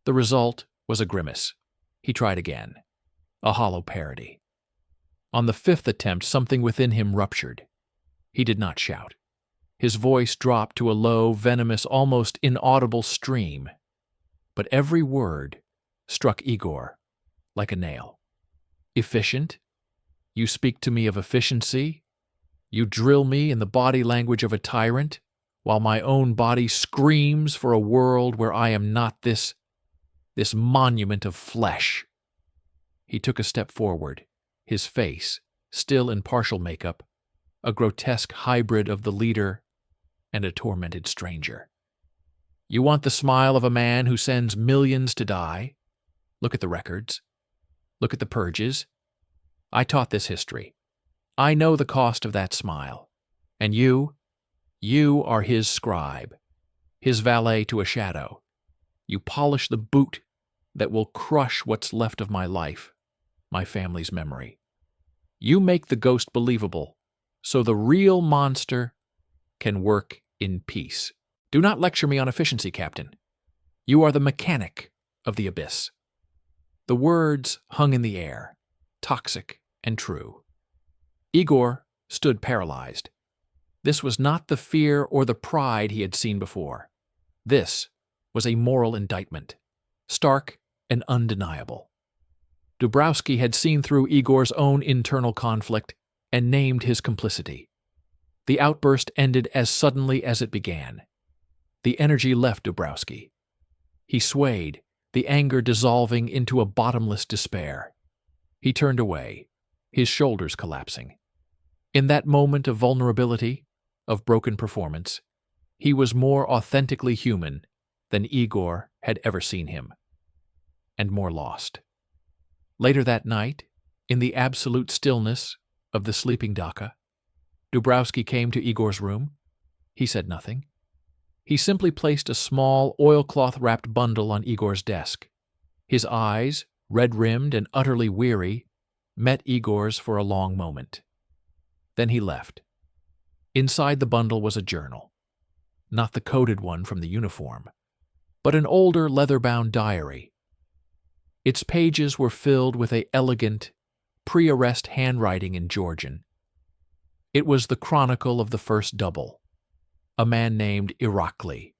The result was a grimace. He tried again. A hollow parody. On the 5th attempt, something within him ruptured. He did not shout. His voice dropped to a low, venomous, almost inaudible stream. But every word struck Igor like a nail. Efficient? You speak to me of efficiency? You drill me in the body language of a tyrant, while my own body screams for a world where I am not this monument of flesh. He took a step forward, his face, still in partial makeup, a grotesque hybrid of the leader and a tormented stranger. You want the smile of a man who sends millions to die? Look at the records. Look at the purges. I taught this history. I know the cost of that smile. And you are his scribe, his valet to a shadow. You polish the boot that will crush what's left of my life, my family's memory. You make the ghost believable, so the real monster can work in peace. Do not lecture me on efficiency, Captain. You are the mechanic of the abyss. The words hung in the air, toxic and true. Igor stood paralyzed. This was not the fear or the pride he had seen before. This was a moral indictment, stark and undeniable. Dubrowski had seen through Igor's own internal conflict and named his complicity. The outburst ended as suddenly as it began. The energy left Dubrowski. He swayed, the anger dissolving into a bottomless despair. He turned away, his shoulders collapsing. In that moment of vulnerability, of broken performance, he was more authentically human than Igor had ever seen him, and more lost. Later that night, in the absolute stillness of the sleeping dacha, Dubrowski came to Igor's room. He said nothing. He simply placed a small oilcloth-wrapped bundle on Igor's desk. His eyes, red-rimmed and utterly weary, met Igor's for a long moment. Then he left. Inside the bundle was a journal. Not the coded one from the uniform, but an older leather-bound diary. Its pages were filled with an elegant, pre-arrest handwriting in Georgian. It was the chronicle of the first double, a man named Irakli.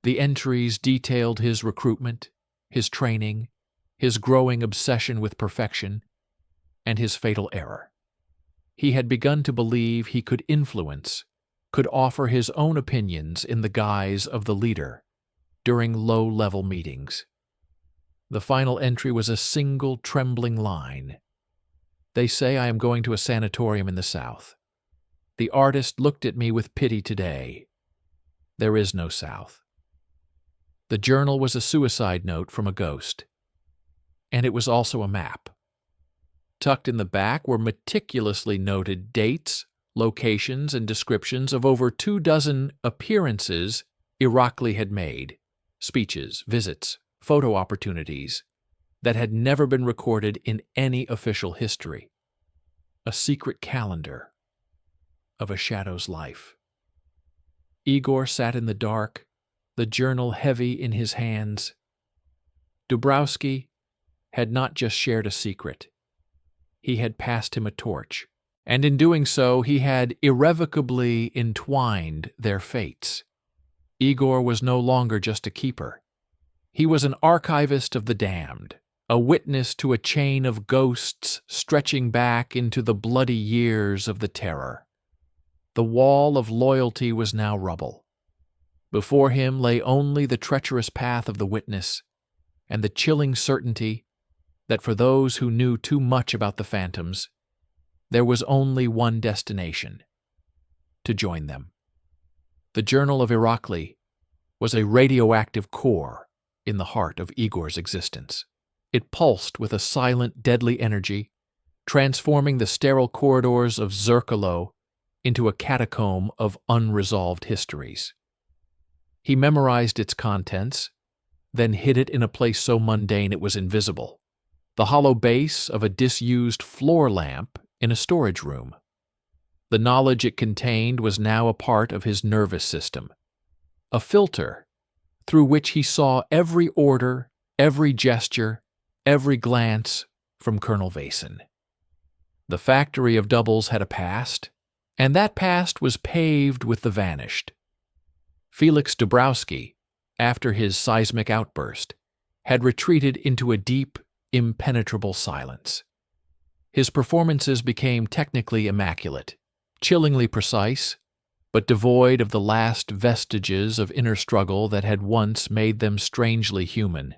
The entries detailed his recruitment, his training, his growing obsession with perfection, and his fatal error. He had begun to believe he could influence, could offer his own opinions in the guise of the leader during low-level meetings. The final entry was a single trembling line. "They say I am going to a sanatorium in the South. The artist looked at me with pity today. There is no South." The journal was a suicide note from a ghost, and it was also a map. Tucked in the back were meticulously noted dates, locations, and descriptions of over 24 appearances Irakli had made, speeches, visits, photo opportunities that had never been recorded in any official history. A secret calendar of a shadow's life. Igor sat in the dark, the journal heavy in his hands. Dubrowski had not just shared a secret. He had passed him a torch, and in doing so he had irrevocably entwined their fates. Igor was no longer just a keeper. He was an archivist of the damned, a witness to a chain of ghosts stretching back into the bloody years of the terror. The wall of loyalty was now rubble. Before him lay only the treacherous path of the witness and the chilling certainty that for those who knew too much about the phantoms, there was only one destination: to join them. The Journal of Irakli was a radioactive core in the heart of Igor's existence. It pulsed with a silent, deadly energy, transforming the sterile corridors of Zerkalo into a catacomb of unresolved histories. He memorized its contents, then hid it in a place so mundane it was invisible, the hollow base of a disused floor lamp in a storage room. The knowledge it contained was now a part of his nervous system, a filter through which he saw every order, every gesture, every glance from Colonel Vason. The factory of doubles had a past, and that past was paved with the vanished. Felix Dubrowski, after his seismic outburst, had retreated into a deep, impenetrable silence. His performances became technically immaculate, chillingly precise, but devoid of the last vestiges of inner struggle that had once made them strangely human.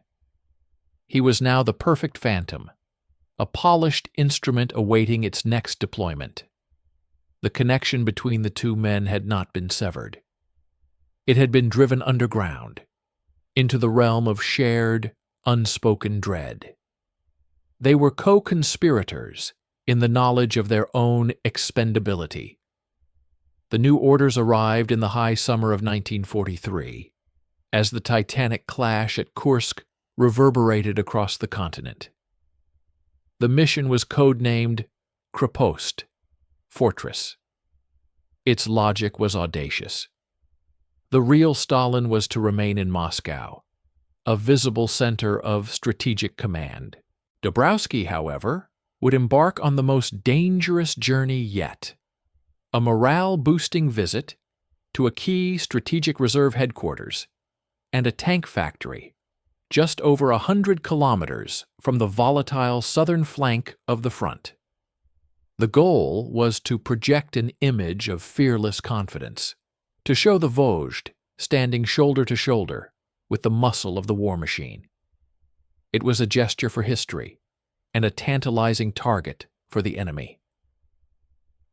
He was now the perfect phantom, a polished instrument awaiting its next deployment. The connection between the two men had not been severed. It had been driven underground, into the realm of shared, unspoken dread. They were co-conspirators in the knowledge of their own expendability. The new orders arrived in the high summer of 1943, as the titanic clash at Kursk reverberated across the continent. The mission was codenamed Krepost, Fortress. Its logic was audacious. The real Stalin was to remain in Moscow, a visible center of strategic command. Dubrowski, however, would embark on the most dangerous journey yet, a morale-boosting visit to a key strategic reserve headquarters and a tank factory just over 100 kilometers from the volatile southern flank of the front. The goal was to project an image of fearless confidence, to show the Vosges standing shoulder to shoulder with the muscle of the war machine. It was a gesture for history and a tantalizing target for the enemy.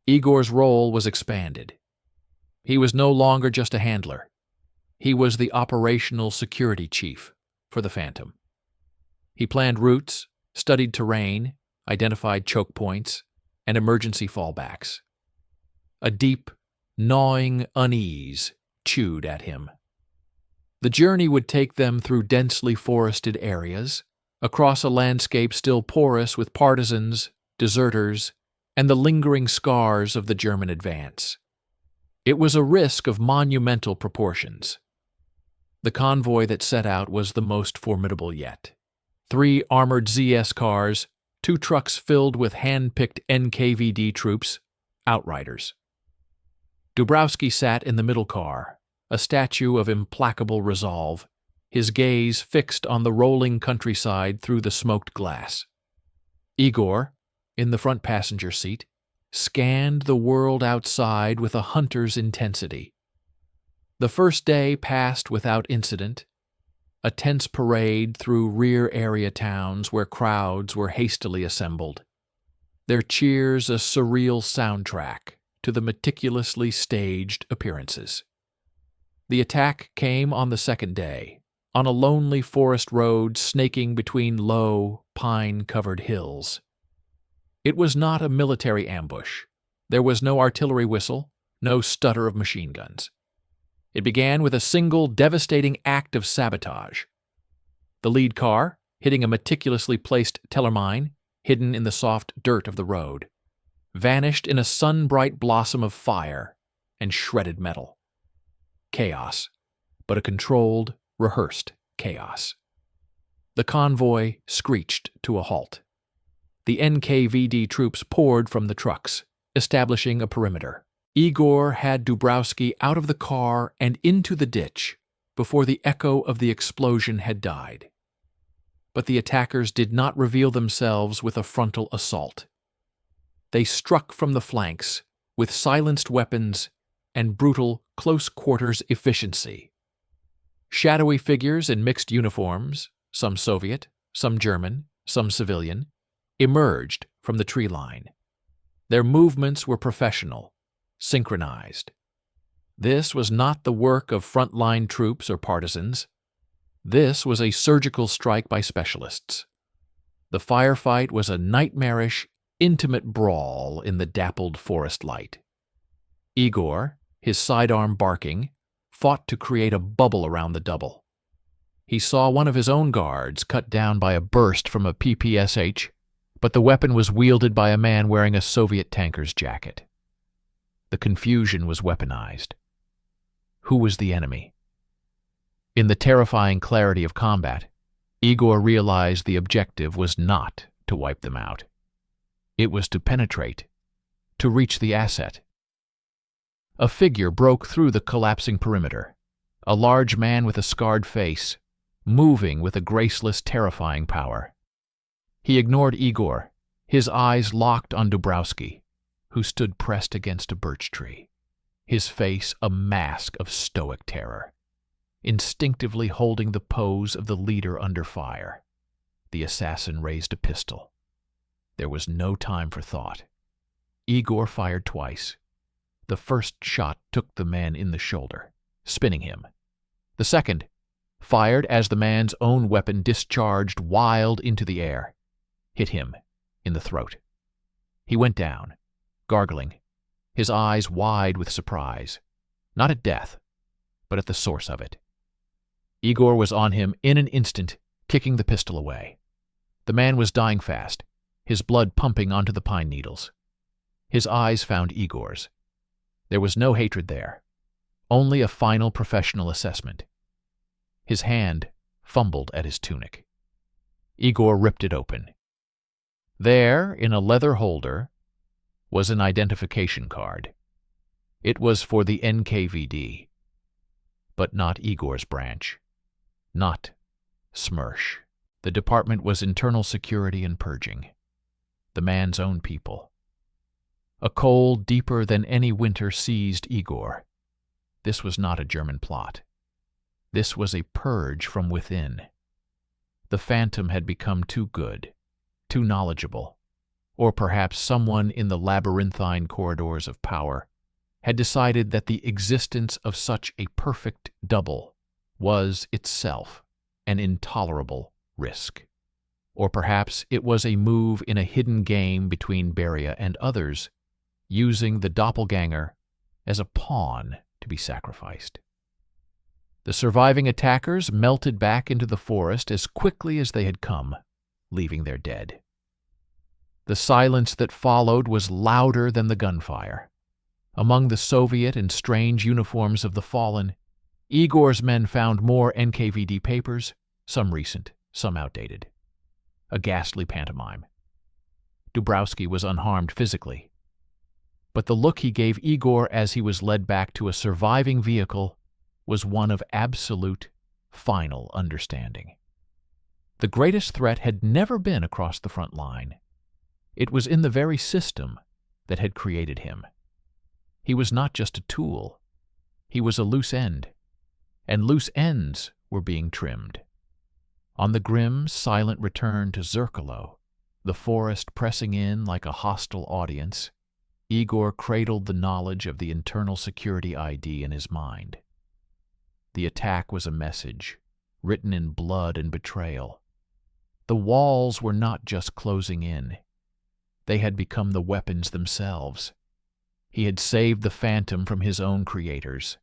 Igor's role was expanded. He was no longer just a handler. He was the operational security chief for the Phantom. He planned routes, studied terrain, identified choke points, and emergency fallbacks. A deep, gnawing unease chewed at him. The journey would take them through densely forested areas, across a landscape still porous with partisans, deserters, and the lingering scars of the German advance. It was a risk of monumental proportions. The convoy that set out was the most formidable yet. 3 armored ZS cars, 2 trucks filled with hand-picked NKVD troops, outriders. Dubrovsky sat in the middle car, a statue of implacable resolve, his gaze fixed on the rolling countryside through the smoked glass. Igor, in the front passenger seat, scanned the world outside with a hunter's intensity. The first day passed without incident, a tense parade through rear area towns where crowds were hastily assembled, their cheers a surreal soundtrack to the meticulously staged appearances. The attack came on the second day, on a lonely forest road snaking between low, pine-covered hills. It was not a military ambush. There was no artillery whistle, no stutter of machine guns. It began with a single devastating act of sabotage. The lead car, hitting a meticulously placed tellermine, hidden in the soft dirt of the road, vanished in a sun-bright blossom of fire and shredded metal. Chaos, but a controlled, rehearsed chaos. The convoy screeched to a halt. The NKVD troops poured from the trucks, establishing a perimeter. Igor had Dubrovsky out of the car and into the ditch before the echo of the explosion had died. But the attackers did not reveal themselves with a frontal assault. They struck from the flanks with silenced weapons and brutal close-quarters efficiency. Shadowy figures in mixed uniforms, some Soviet, some German, some civilian, emerged from the tree line. Their movements were professional, synchronized. This was not the work of frontline troops or partisans. This was a surgical strike by specialists. The firefight was a nightmarish, intimate brawl in the dappled forest light. Igor, his sidearm barking, fought to create a bubble around the double. He saw one of his own guards cut down by a burst from a PPSH, but the weapon was wielded by a man wearing a Soviet tanker's jacket. The confusion was weaponized. Who was the enemy? In the terrifying clarity of combat, Igor realized the objective was not to wipe them out. It was to penetrate, to reach the asset. A figure broke through the collapsing perimeter, a large man with a scarred face, moving with a graceless, terrifying power. He ignored Igor, his eyes locked on Dubrovsky, who stood pressed against a birch tree, his face a mask of stoic terror, instinctively holding the pose of the leader under fire. The assassin raised a pistol. There was no time for thought. Igor fired twice. The first shot took the man in the shoulder, spinning him. The second, fired as the man's own weapon discharged wild into the air, hit him in the throat. He went down, gargling, his eyes wide with surprise, not at death, but at the source of it. Igor was on him in an instant, kicking the pistol away. The man was dying fast, his blood pumping onto the pine needles. His eyes found Igor's. There was no hatred there, only a final professional assessment. His hand fumbled at his tunic. Igor ripped it open. There, in a leather holder, was an identification card. It was for the NKVD, but not Igor's branch, not SMERSH. The department was internal security and purging. The man's own people. A cold deeper than any winter seized Igor. This was not a German plot. This was a purge from within. The phantom had become too good, too knowledgeable, or perhaps someone in the labyrinthine corridors of power had decided that the existence of such a perfect double was itself an intolerable risk. Or perhaps it was a move in a hidden game between Beria and others, using the doppelganger as a pawn to be sacrificed. The surviving attackers melted back into the forest as quickly as they had come, leaving their dead. The silence that followed was louder than the gunfire. Among the Soviet and strange uniforms of the fallen, Igor's men found more NKVD papers, some recent, some outdated. A ghastly pantomime. Dubrowski was unharmed physically, but the look he gave Igor as he was led back to a surviving vehicle was one of absolute, final understanding. The greatest threat had never been across the front line. It was in the very system that had created him. He was not just a tool. He was a loose end, and loose ends were being trimmed. On the grim, silent return to Zerkalo, the forest pressing in like a hostile audience, Igor cradled the knowledge of the internal security ID in his mind. The attack was a message, written in blood and betrayal. The walls were not just closing in. They had become the weapons themselves. He had saved the phantom from his own creators,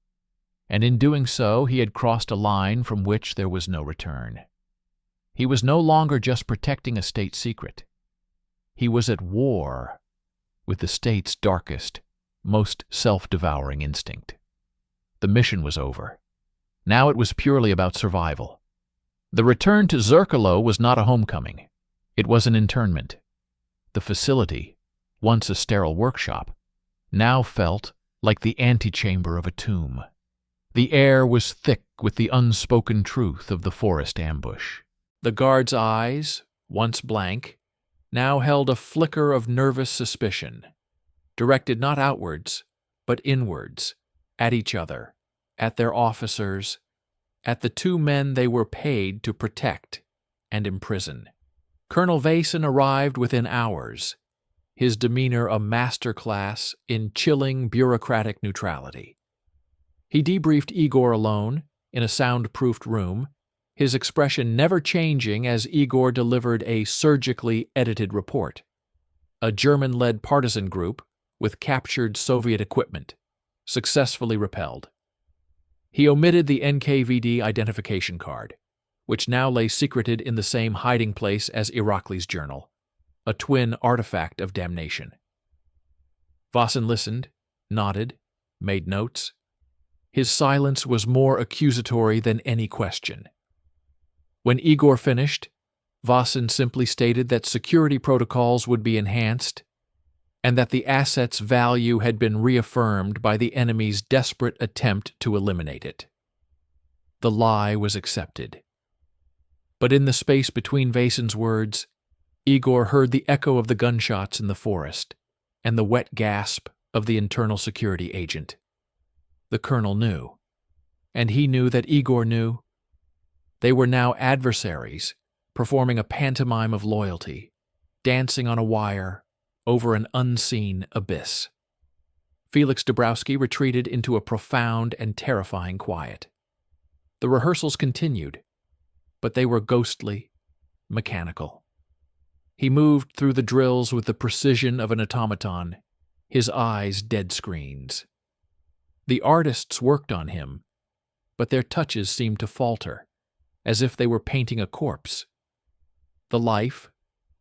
and in doing so he had crossed a line from which there was no return. He was no longer just protecting a state secret. He was at war with the state's darkest, most self-devouring instinct. The mission was over. Now it was purely about survival. The return to Zerkalo was not a homecoming. It was an internment. The facility, once a sterile workshop, now felt like the antechamber of a tomb. The air was thick with the unspoken truth of the forest ambush. The guard's eyes, once blank, now held a flicker of nervous suspicion, directed not outwards, but inwards, at each other, at their officers, at the two men they were paid to protect and imprison. Colonel Vason arrived within hours, his demeanor a masterclass in chilling bureaucratic neutrality. He debriefed Igor alone, in a soundproofed room, his expression never changing as Igor delivered a surgically edited report. A German-led partisan group, with captured Soviet equipment, successfully repelled. He omitted the NKVD identification card, which now lay secreted in the same hiding place as Irakli's journal, a twin artifact of damnation. Vason listened, nodded, made notes. His silence was more accusatory than any question. When Igor finished, Vason simply stated that security protocols would be enhanced and that the asset's value had been reaffirmed by the enemy's desperate attempt to eliminate it. The lie was accepted. But in the space between Vason's words, Igor heard the echo of the gunshots in the forest and the wet gasp of the internal security agent. The colonel knew, and he knew that Igor knew. They were now adversaries, performing a pantomime of loyalty, dancing on a wire over an unseen abyss. Felix Dabrowski retreated into a profound and terrifying quiet. The rehearsals continued, but they were ghostly, mechanical. He moved through the drills with the precision of an automaton, his eyes dead screens. The artists worked on him, but their touches seemed to falter, as if they were painting a corpse. The life,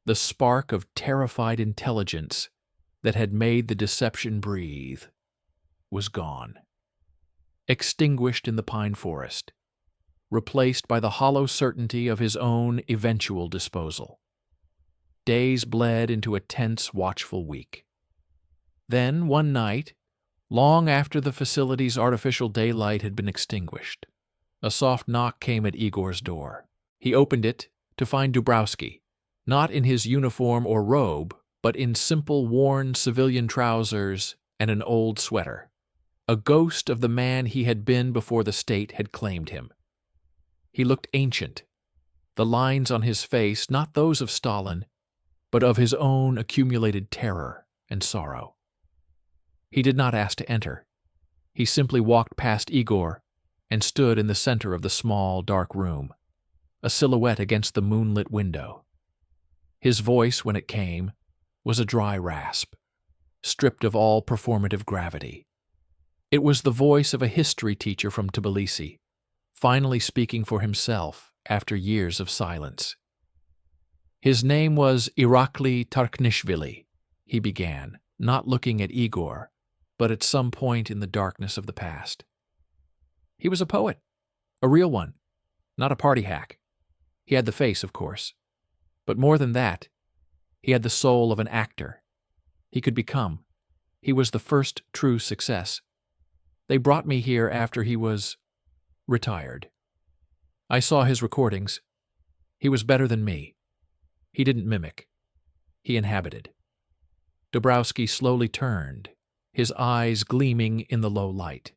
the spark of terrified intelligence that had made the deception breathe, was gone. Extinguished in the pine forest, replaced by the hollow certainty of his own eventual disposal. Days bled into a tense, watchful week. Then, one night, long after the facility's artificial daylight had been extinguished, a soft knock came at Igor's door. He opened it to find Dubrowski, not in his uniform or robe, but in simple worn civilian trousers and an old sweater, a ghost of the man he had been before the state had claimed him. He looked ancient, the lines on his face not those of Stalin, but of his own accumulated terror and sorrow. He did not ask to enter. He simply walked past Igor and stood in the center of the small, dark room, a silhouette against the moonlit window. His voice, when it came, was a dry rasp, stripped of all performative gravity. It was the voice of a history teacher from Tbilisi, finally speaking for himself after years of silence. His name was Irakli Tarknishvili, he began, not looking at Igor, but at some point in the darkness of the past. He was a poet, a real one, not a party hack. He had the face, of course, but more than that, he had the soul of an actor. He could become. He was the first true success. They brought me here after he was retired. I saw his recordings. He was better than me. He didn't mimic. He inhabited. Dubrowski slowly turned, his eyes gleaming in the low light.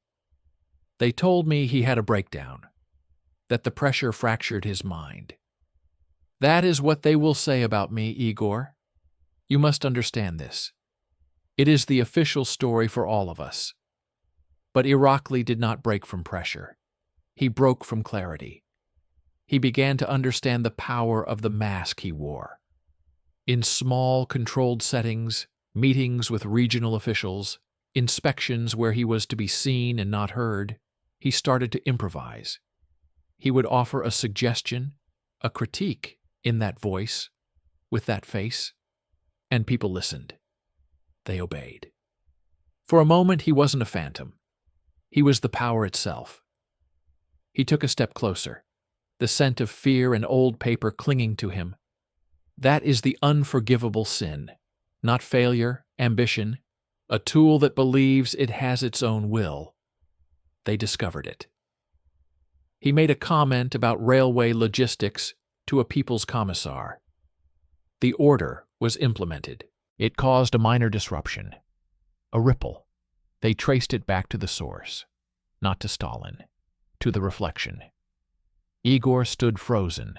They told me he had a breakdown, that the pressure fractured his mind. That is what they will say about me, Igor. You must understand this. It is the official story for all of us. But Irakli did not break from pressure. He broke from clarity. He began to understand the power of the mask he wore. In small, controlled settings, meetings with regional officials, inspections where he was to be seen and not heard, he started to improvise. He would offer a suggestion, a critique in that voice, with that face, and people listened. They obeyed. For a moment, he wasn't a phantom. He was the power itself. He took a step closer, the scent of fear and old paper clinging to him. That is the unforgivable sin, not failure, ambition, a tool that believes it has its own will. They discovered it. He made a comment about railway logistics to a people's commissar. The order was implemented. It caused a minor disruption, a ripple. They traced it back to the source, not to Stalin, to the reflection. Igor stood frozen,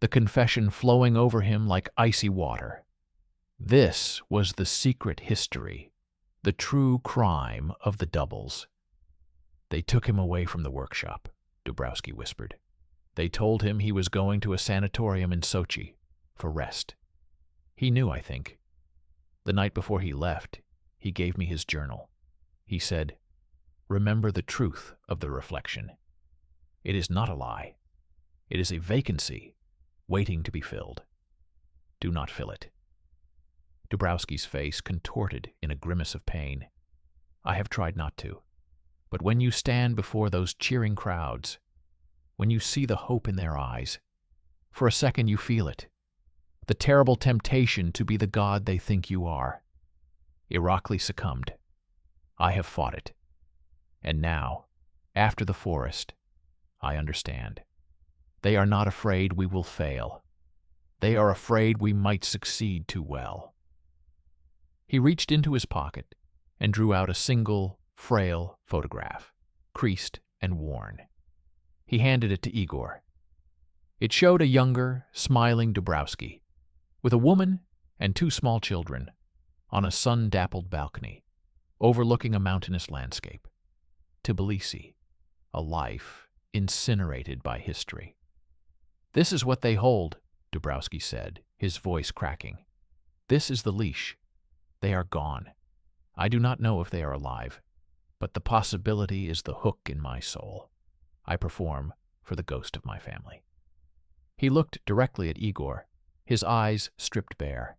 the confession flowing over him like icy water. This was the secret history, the true crime of the doubles. They took him away from the workshop, Dubrowski whispered. They told him he was going to a sanatorium in Sochi for rest. He knew, I think. The night before he left, he gave me his journal. He said, "Remember the truth of the reflection. It is not a lie. It is a vacancy waiting to be filled. Do not fill it." Dubrowski's face contorted in a grimace of pain. I have tried not to. But when you stand before those cheering crowds, when you see the hope in their eyes, for a second you feel it, the terrible temptation to be the god they think you are. Irakli succumbed. I have fought it. And now, after the forest, I understand. They are not afraid we will fail. They are afraid we might succeed too well. He reached into his pocket and drew out a single, frail photograph, creased and worn. He handed it to Igor. It showed a younger, smiling Dubrowski, with a woman and 2 small children, on a sun-dappled balcony, overlooking a mountainous landscape. Tbilisi, a life incinerated by history. "This is what they hold," Dubrowski said, his voice cracking. "This is the leash. They are gone. I do not know if they are alive, but the possibility is the hook in my soul. I perform for the ghost of my family." He looked directly at Igor, his eyes stripped bare.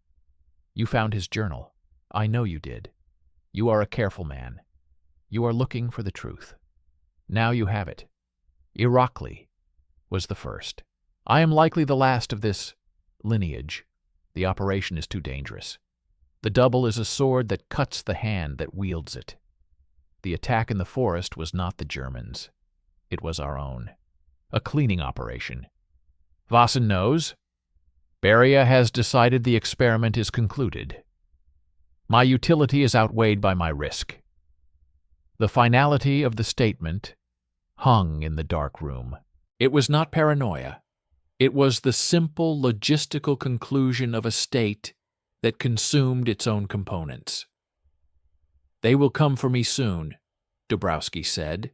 "You found his journal. I know you did. You are a careful man. You are looking for the truth. Now you have it. Irakli was the first. I am likely the last of this lineage. The operation is too dangerous. The double is a sword that cuts the hand that wields it. The attack in the forest was not the Germans. It was our own. A cleaning operation. Vossen knows. Beria has decided the experiment is concluded. My utility is outweighed by my risk. The finality of the statement hung in the dark room. It was not paranoia. It was the simple logistical conclusion of a state that consumed its own components. "They will come for me soon," Dabrowski said,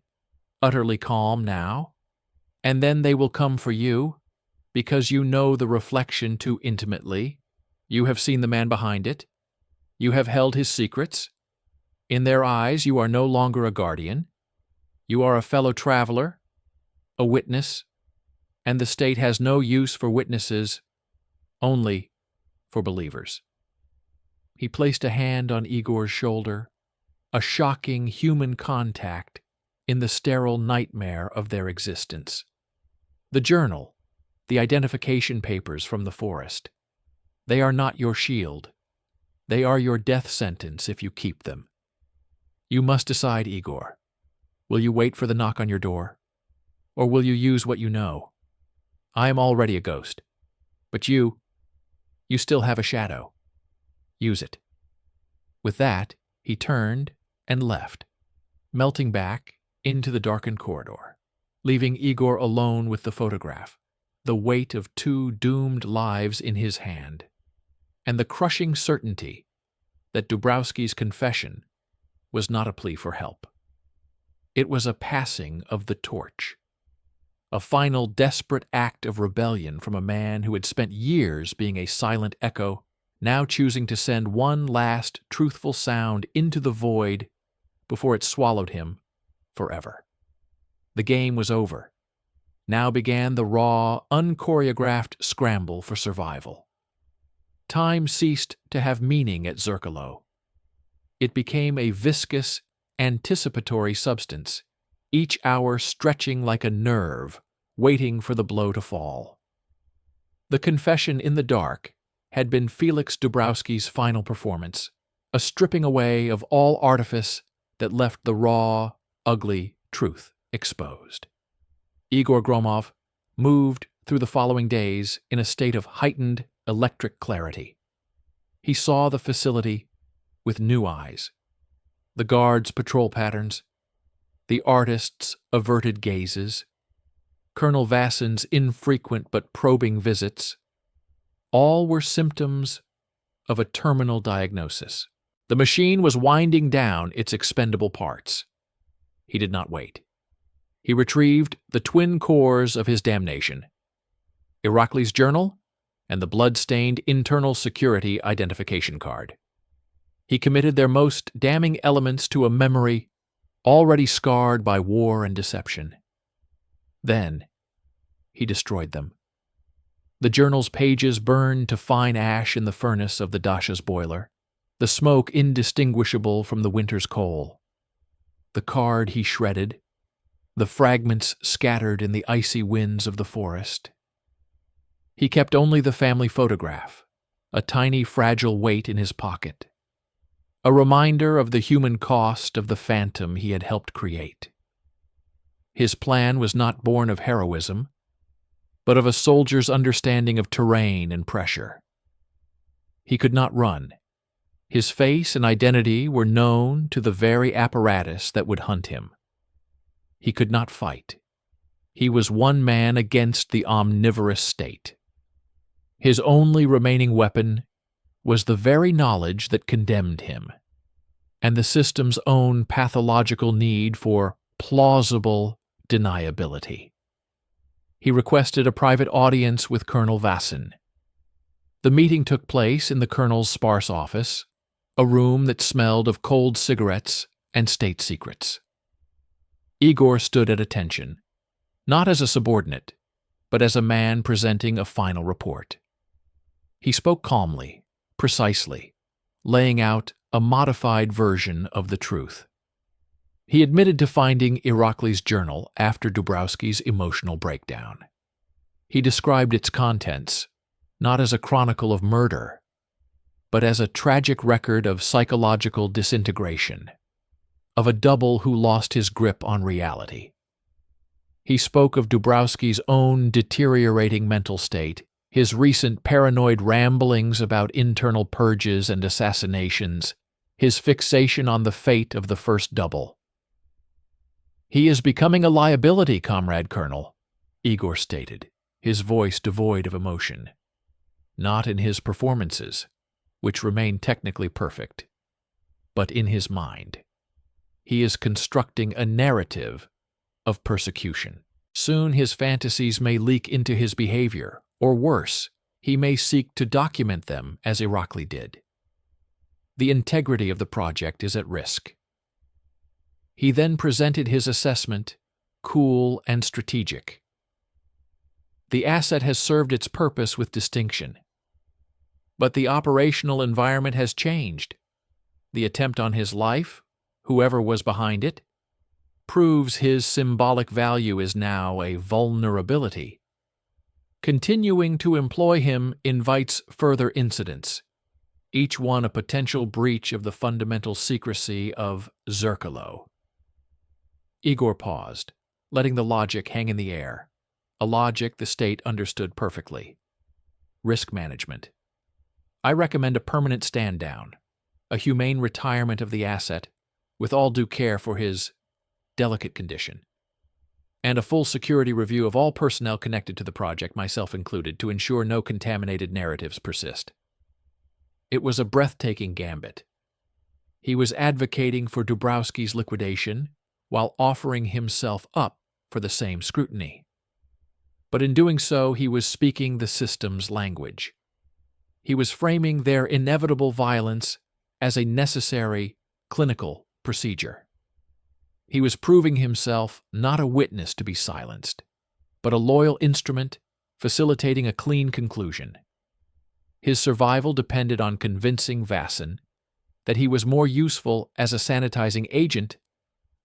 utterly calm now. "And then they will come for you, because you know the reflection too intimately. You have seen the man behind it. You have held his secrets. In their eyes, you are no longer a guardian. You are a fellow traveler, a witness, and the state has no use for witnesses, only for believers." He placed a hand on Igor's shoulder, a shocking human contact in the sterile nightmare of their existence. "The journal, the identification papers from the forest, they are not your shield. They are your death sentence if you keep them. You must decide, Igor. Will you wait for the knock on your door? Or will you use what you know? I am already a ghost. But you still have a shadow. Use it." With that, he turned and left, melting back into the darkened corridor, leaving Igor alone with the photograph, the weight of 2 doomed lives in his hand, and the crushing certainty that Dabrowski's confession was not a plea for help. It was a passing of the torch, a final desperate act of rebellion from a man who had spent years being a silent echo, now choosing to send one last truthful sound into the void before it swallowed him forever. The game was over. Now began the raw, unchoreographed scramble for survival. Time ceased to have meaning at Zerkalo. It became a viscous, anticipatory substance, each hour stretching like a nerve, waiting for the blow to fall. The confession in the dark had been Felix Dabrowski's final performance, a stripping away of all artifice that left the raw, ugly truth exposed. Igor Gromov moved through the following days in a state of heightened electric clarity. He saw the facility with new eyes, the guards' patrol patterns, the artists' averted gazes, Colonel Vassen's infrequent but probing visits. All were symptoms of a terminal diagnosis. The machine was winding down its expendable parts. He did not wait. He retrieved the twin cores of his damnation, Irakli's journal and the blood-stained internal security identification card. He committed their most damning elements to a memory already scarred by war and deception. Then he destroyed them. The journal's pages burned to fine ash in the furnace of the Dasha's boiler, the smoke indistinguishable from the winter's coal. The card he shredded, the fragments scattered in the icy winds of the forest. He kept only the family photograph, a tiny fragile weight in his pocket, a reminder of the human cost of the phantom he had helped create. His plan was not born of heroism, but of a soldier's understanding of terrain and pressure. He could not run. His face and identity were known to the very apparatus that would hunt him. He could not fight. He was one man against the omnivorous state. His only remaining weapon was the very knowledge that condemned him, and the system's own pathological need for plausible deniability. He requested a private audience with Colonel Vassen. The meeting took place in the colonel's sparse office, a room that smelled of cold cigarettes and state secrets. Igor stood at attention, not as a subordinate, but as a man presenting a final report. He spoke calmly, precisely, laying out a modified version of the truth. He admitted to finding Irakli's journal after Dabrowski's emotional breakdown. He described its contents not as a chronicle of murder, but as a tragic record of psychological disintegration, of a double who lost his grip on reality. He spoke of Dubrovsky's own deteriorating mental state, his recent paranoid ramblings about internal purges and assassinations, his fixation on the fate of the first double. "He is becoming a liability, Comrade Colonel," Igor stated, his voice devoid of emotion. Not in his performances, which remain technically perfect, but in his mind. He is constructing a narrative of persecution. Soon his fantasies may leak into his behavior, or worse, he may seek to document them as Irakli did. The integrity of the project is at risk. He then presented his assessment, cool and strategic. The asset has served its purpose with distinction. But the operational environment has changed. The attempt on his life, whoever was behind it, proves his symbolic value is now a vulnerability. Continuing to employ him invites further incidents, each one a potential breach of the fundamental secrecy of Zerkalo. Igor paused, letting the logic hang in the air, a logic the state understood perfectly. Risk management. I recommend a permanent stand-down, a humane retirement of the asset, with all due care for his delicate condition, and a full security review of all personnel connected to the project, myself included, to ensure no contaminated narratives persist. It was a breathtaking gambit. He was advocating for Dubrovsky's liquidation while offering himself up for the same scrutiny. But in doing so, he was speaking the system's language. He was framing their inevitable violence as a necessary clinical procedure. He was proving himself not a witness to be silenced, but a loyal instrument facilitating a clean conclusion. His survival depended on convincing Vassin that he was more useful as a sanitizing agent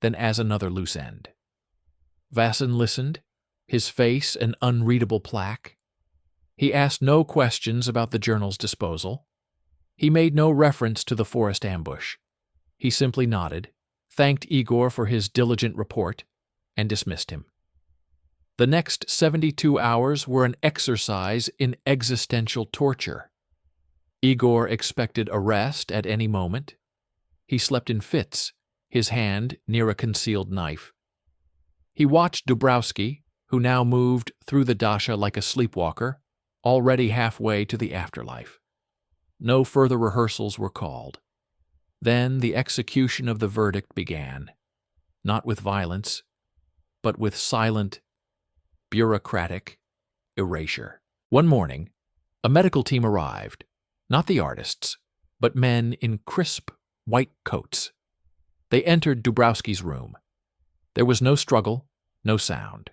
than as another loose end. Vassin listened, his face an unreadable plaque. He asked no questions about the journal's disposal. He made no reference to the forest ambush. He simply nodded, thanked Igor for his diligent report, and dismissed him. The next 72 hours were an exercise in existential torture. Igor expected arrest at any moment. He slept in fits, his hand near a concealed knife. He watched Dubrovsky, who now moved through the dasha like a sleepwalker, already halfway to the afterlife. No further rehearsals were called. Then the execution of the verdict began, not with violence, but with silent, bureaucratic erasure. One morning, a medical team arrived, not the artists, but men in crisp, white coats. They entered Dubrovsky's room. There was no struggle, no sound.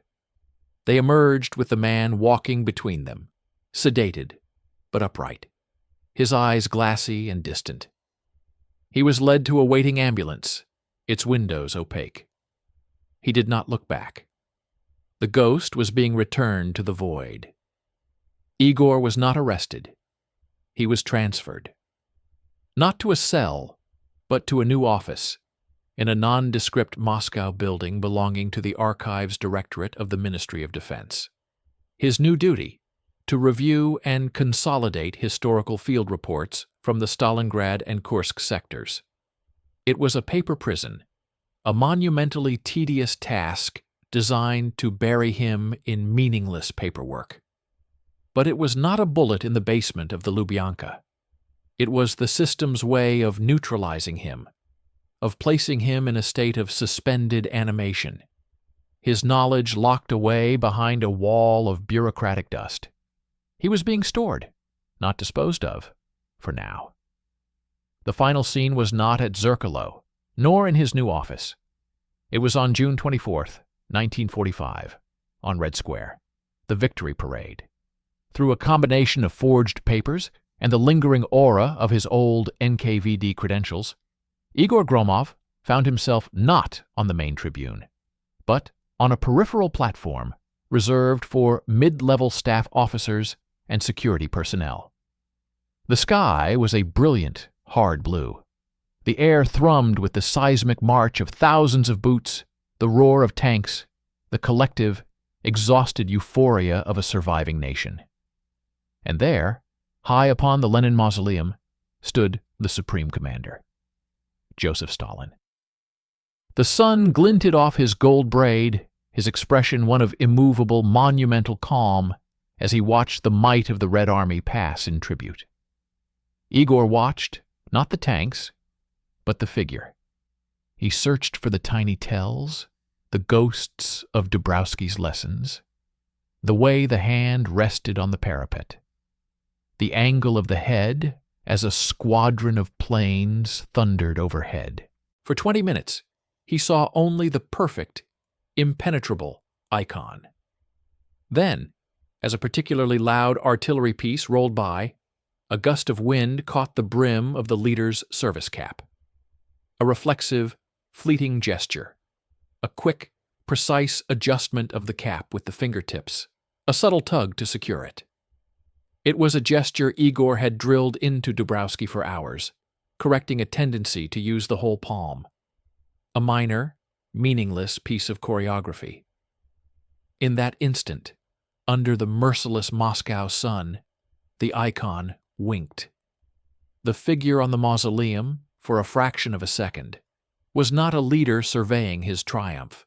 They emerged with the man walking between them, sedated but upright, his eyes glassy and distant. He was led to a waiting ambulance, its windows opaque. He did not look back. The ghost was being returned to the void. Igor was not arrested. He was transferred. Not to a cell, but to a new office, in a nondescript Moscow building belonging to the Archives Directorate of the Ministry of Defense. His new duty, to review and consolidate historical field reports from the Stalingrad and Kursk sectors. It was a paper prison, a monumentally tedious task designed to bury him in meaningless paperwork. But it was not a bullet in the basement of the Lubyanka. It was the system's way of neutralizing him, of placing him in a state of suspended animation, his knowledge locked away behind a wall of bureaucratic dust. He was being stored, not disposed of, for now. The final scene was not at Zerkalo, nor in his new office. It was on June 24th, 1945, on Red Square, the Victory Parade. Through a combination of forged papers and the lingering aura of his old NKVD credentials, Igor Gromov found himself not on the main tribune, but on a peripheral platform reserved for mid-level staff officers and security personnel. The sky was a brilliant, hard blue. The air thrummed with the seismic march of thousands of boots, the roar of tanks, the collective, exhausted euphoria of a surviving nation. And there, high upon the Lenin mausoleum, stood the Supreme Commander, Joseph Stalin. The sun glinted off his gold braid, his expression one of immovable, monumental calm, as he watched the might of the Red Army pass in tribute. Igor watched, not the tanks, but the figure. He searched for the tiny tells, the ghosts of Dabrowski's lessons, the way the hand rested on the parapet, the angle of the head as a squadron of planes thundered overhead. For 20 minutes, he saw only the perfect, impenetrable icon. Then, as a particularly loud artillery piece rolled by, a gust of wind caught the brim of the leader's service cap. A reflexive, fleeting gesture, a quick, precise adjustment of the cap with the fingertips, a subtle tug to secure it. It was a gesture Igor had drilled into Dabrowski for hours, correcting a tendency to use the whole palm. A minor, meaningless piece of choreography. In that instant, under the merciless Moscow sun, the icon winked. The figure on the mausoleum, for a fraction of a second, was not a leader surveying his triumph.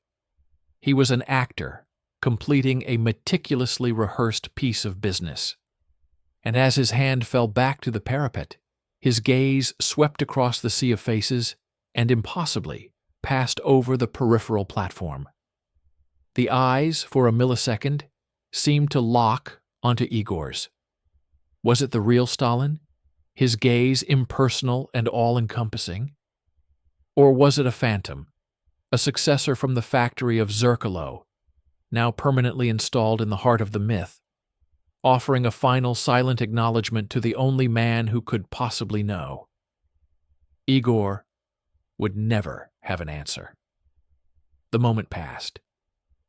He was an actor, completing a meticulously rehearsed piece of business. And as his hand fell back to the parapet, his gaze swept across the sea of faces and impossibly passed over the peripheral platform. The eyes, for a millisecond, seemed to lock onto Igor's. Was it the real Stalin, his gaze impersonal and all-encompassing? Or was it a phantom, a successor from the factory of Zerkalo, now permanently installed in the heart of the myth, offering a final silent acknowledgement to the only man who could possibly know? Igor would never have an answer. The moment passed.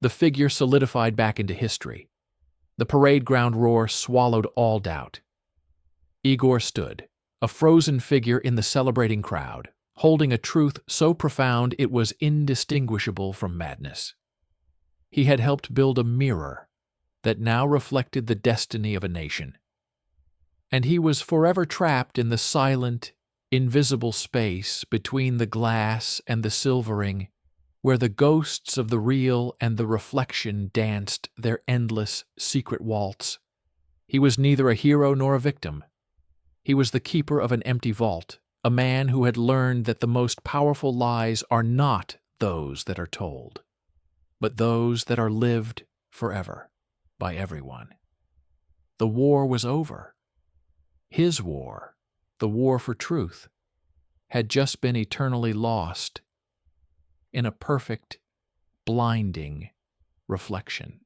The figure solidified back into history. The parade ground roar swallowed all doubt. Igor stood, a frozen figure in the celebrating crowd, holding a truth so profound it was indistinguishable from madness. He had helped build a mirror that now reflected the destiny of a nation. And he was forever trapped in the silent, invisible space between the glass and the silvering, where the ghosts of the real and the reflection danced their endless, secret waltz. He was neither a hero nor a victim. He was the keeper of an empty vault, a man who had learned that the most powerful lies are not those that are told, but those that are lived forever by everyone. The war was over. His war, the war for truth, had just been eternally lost in a perfect, blinding reflection.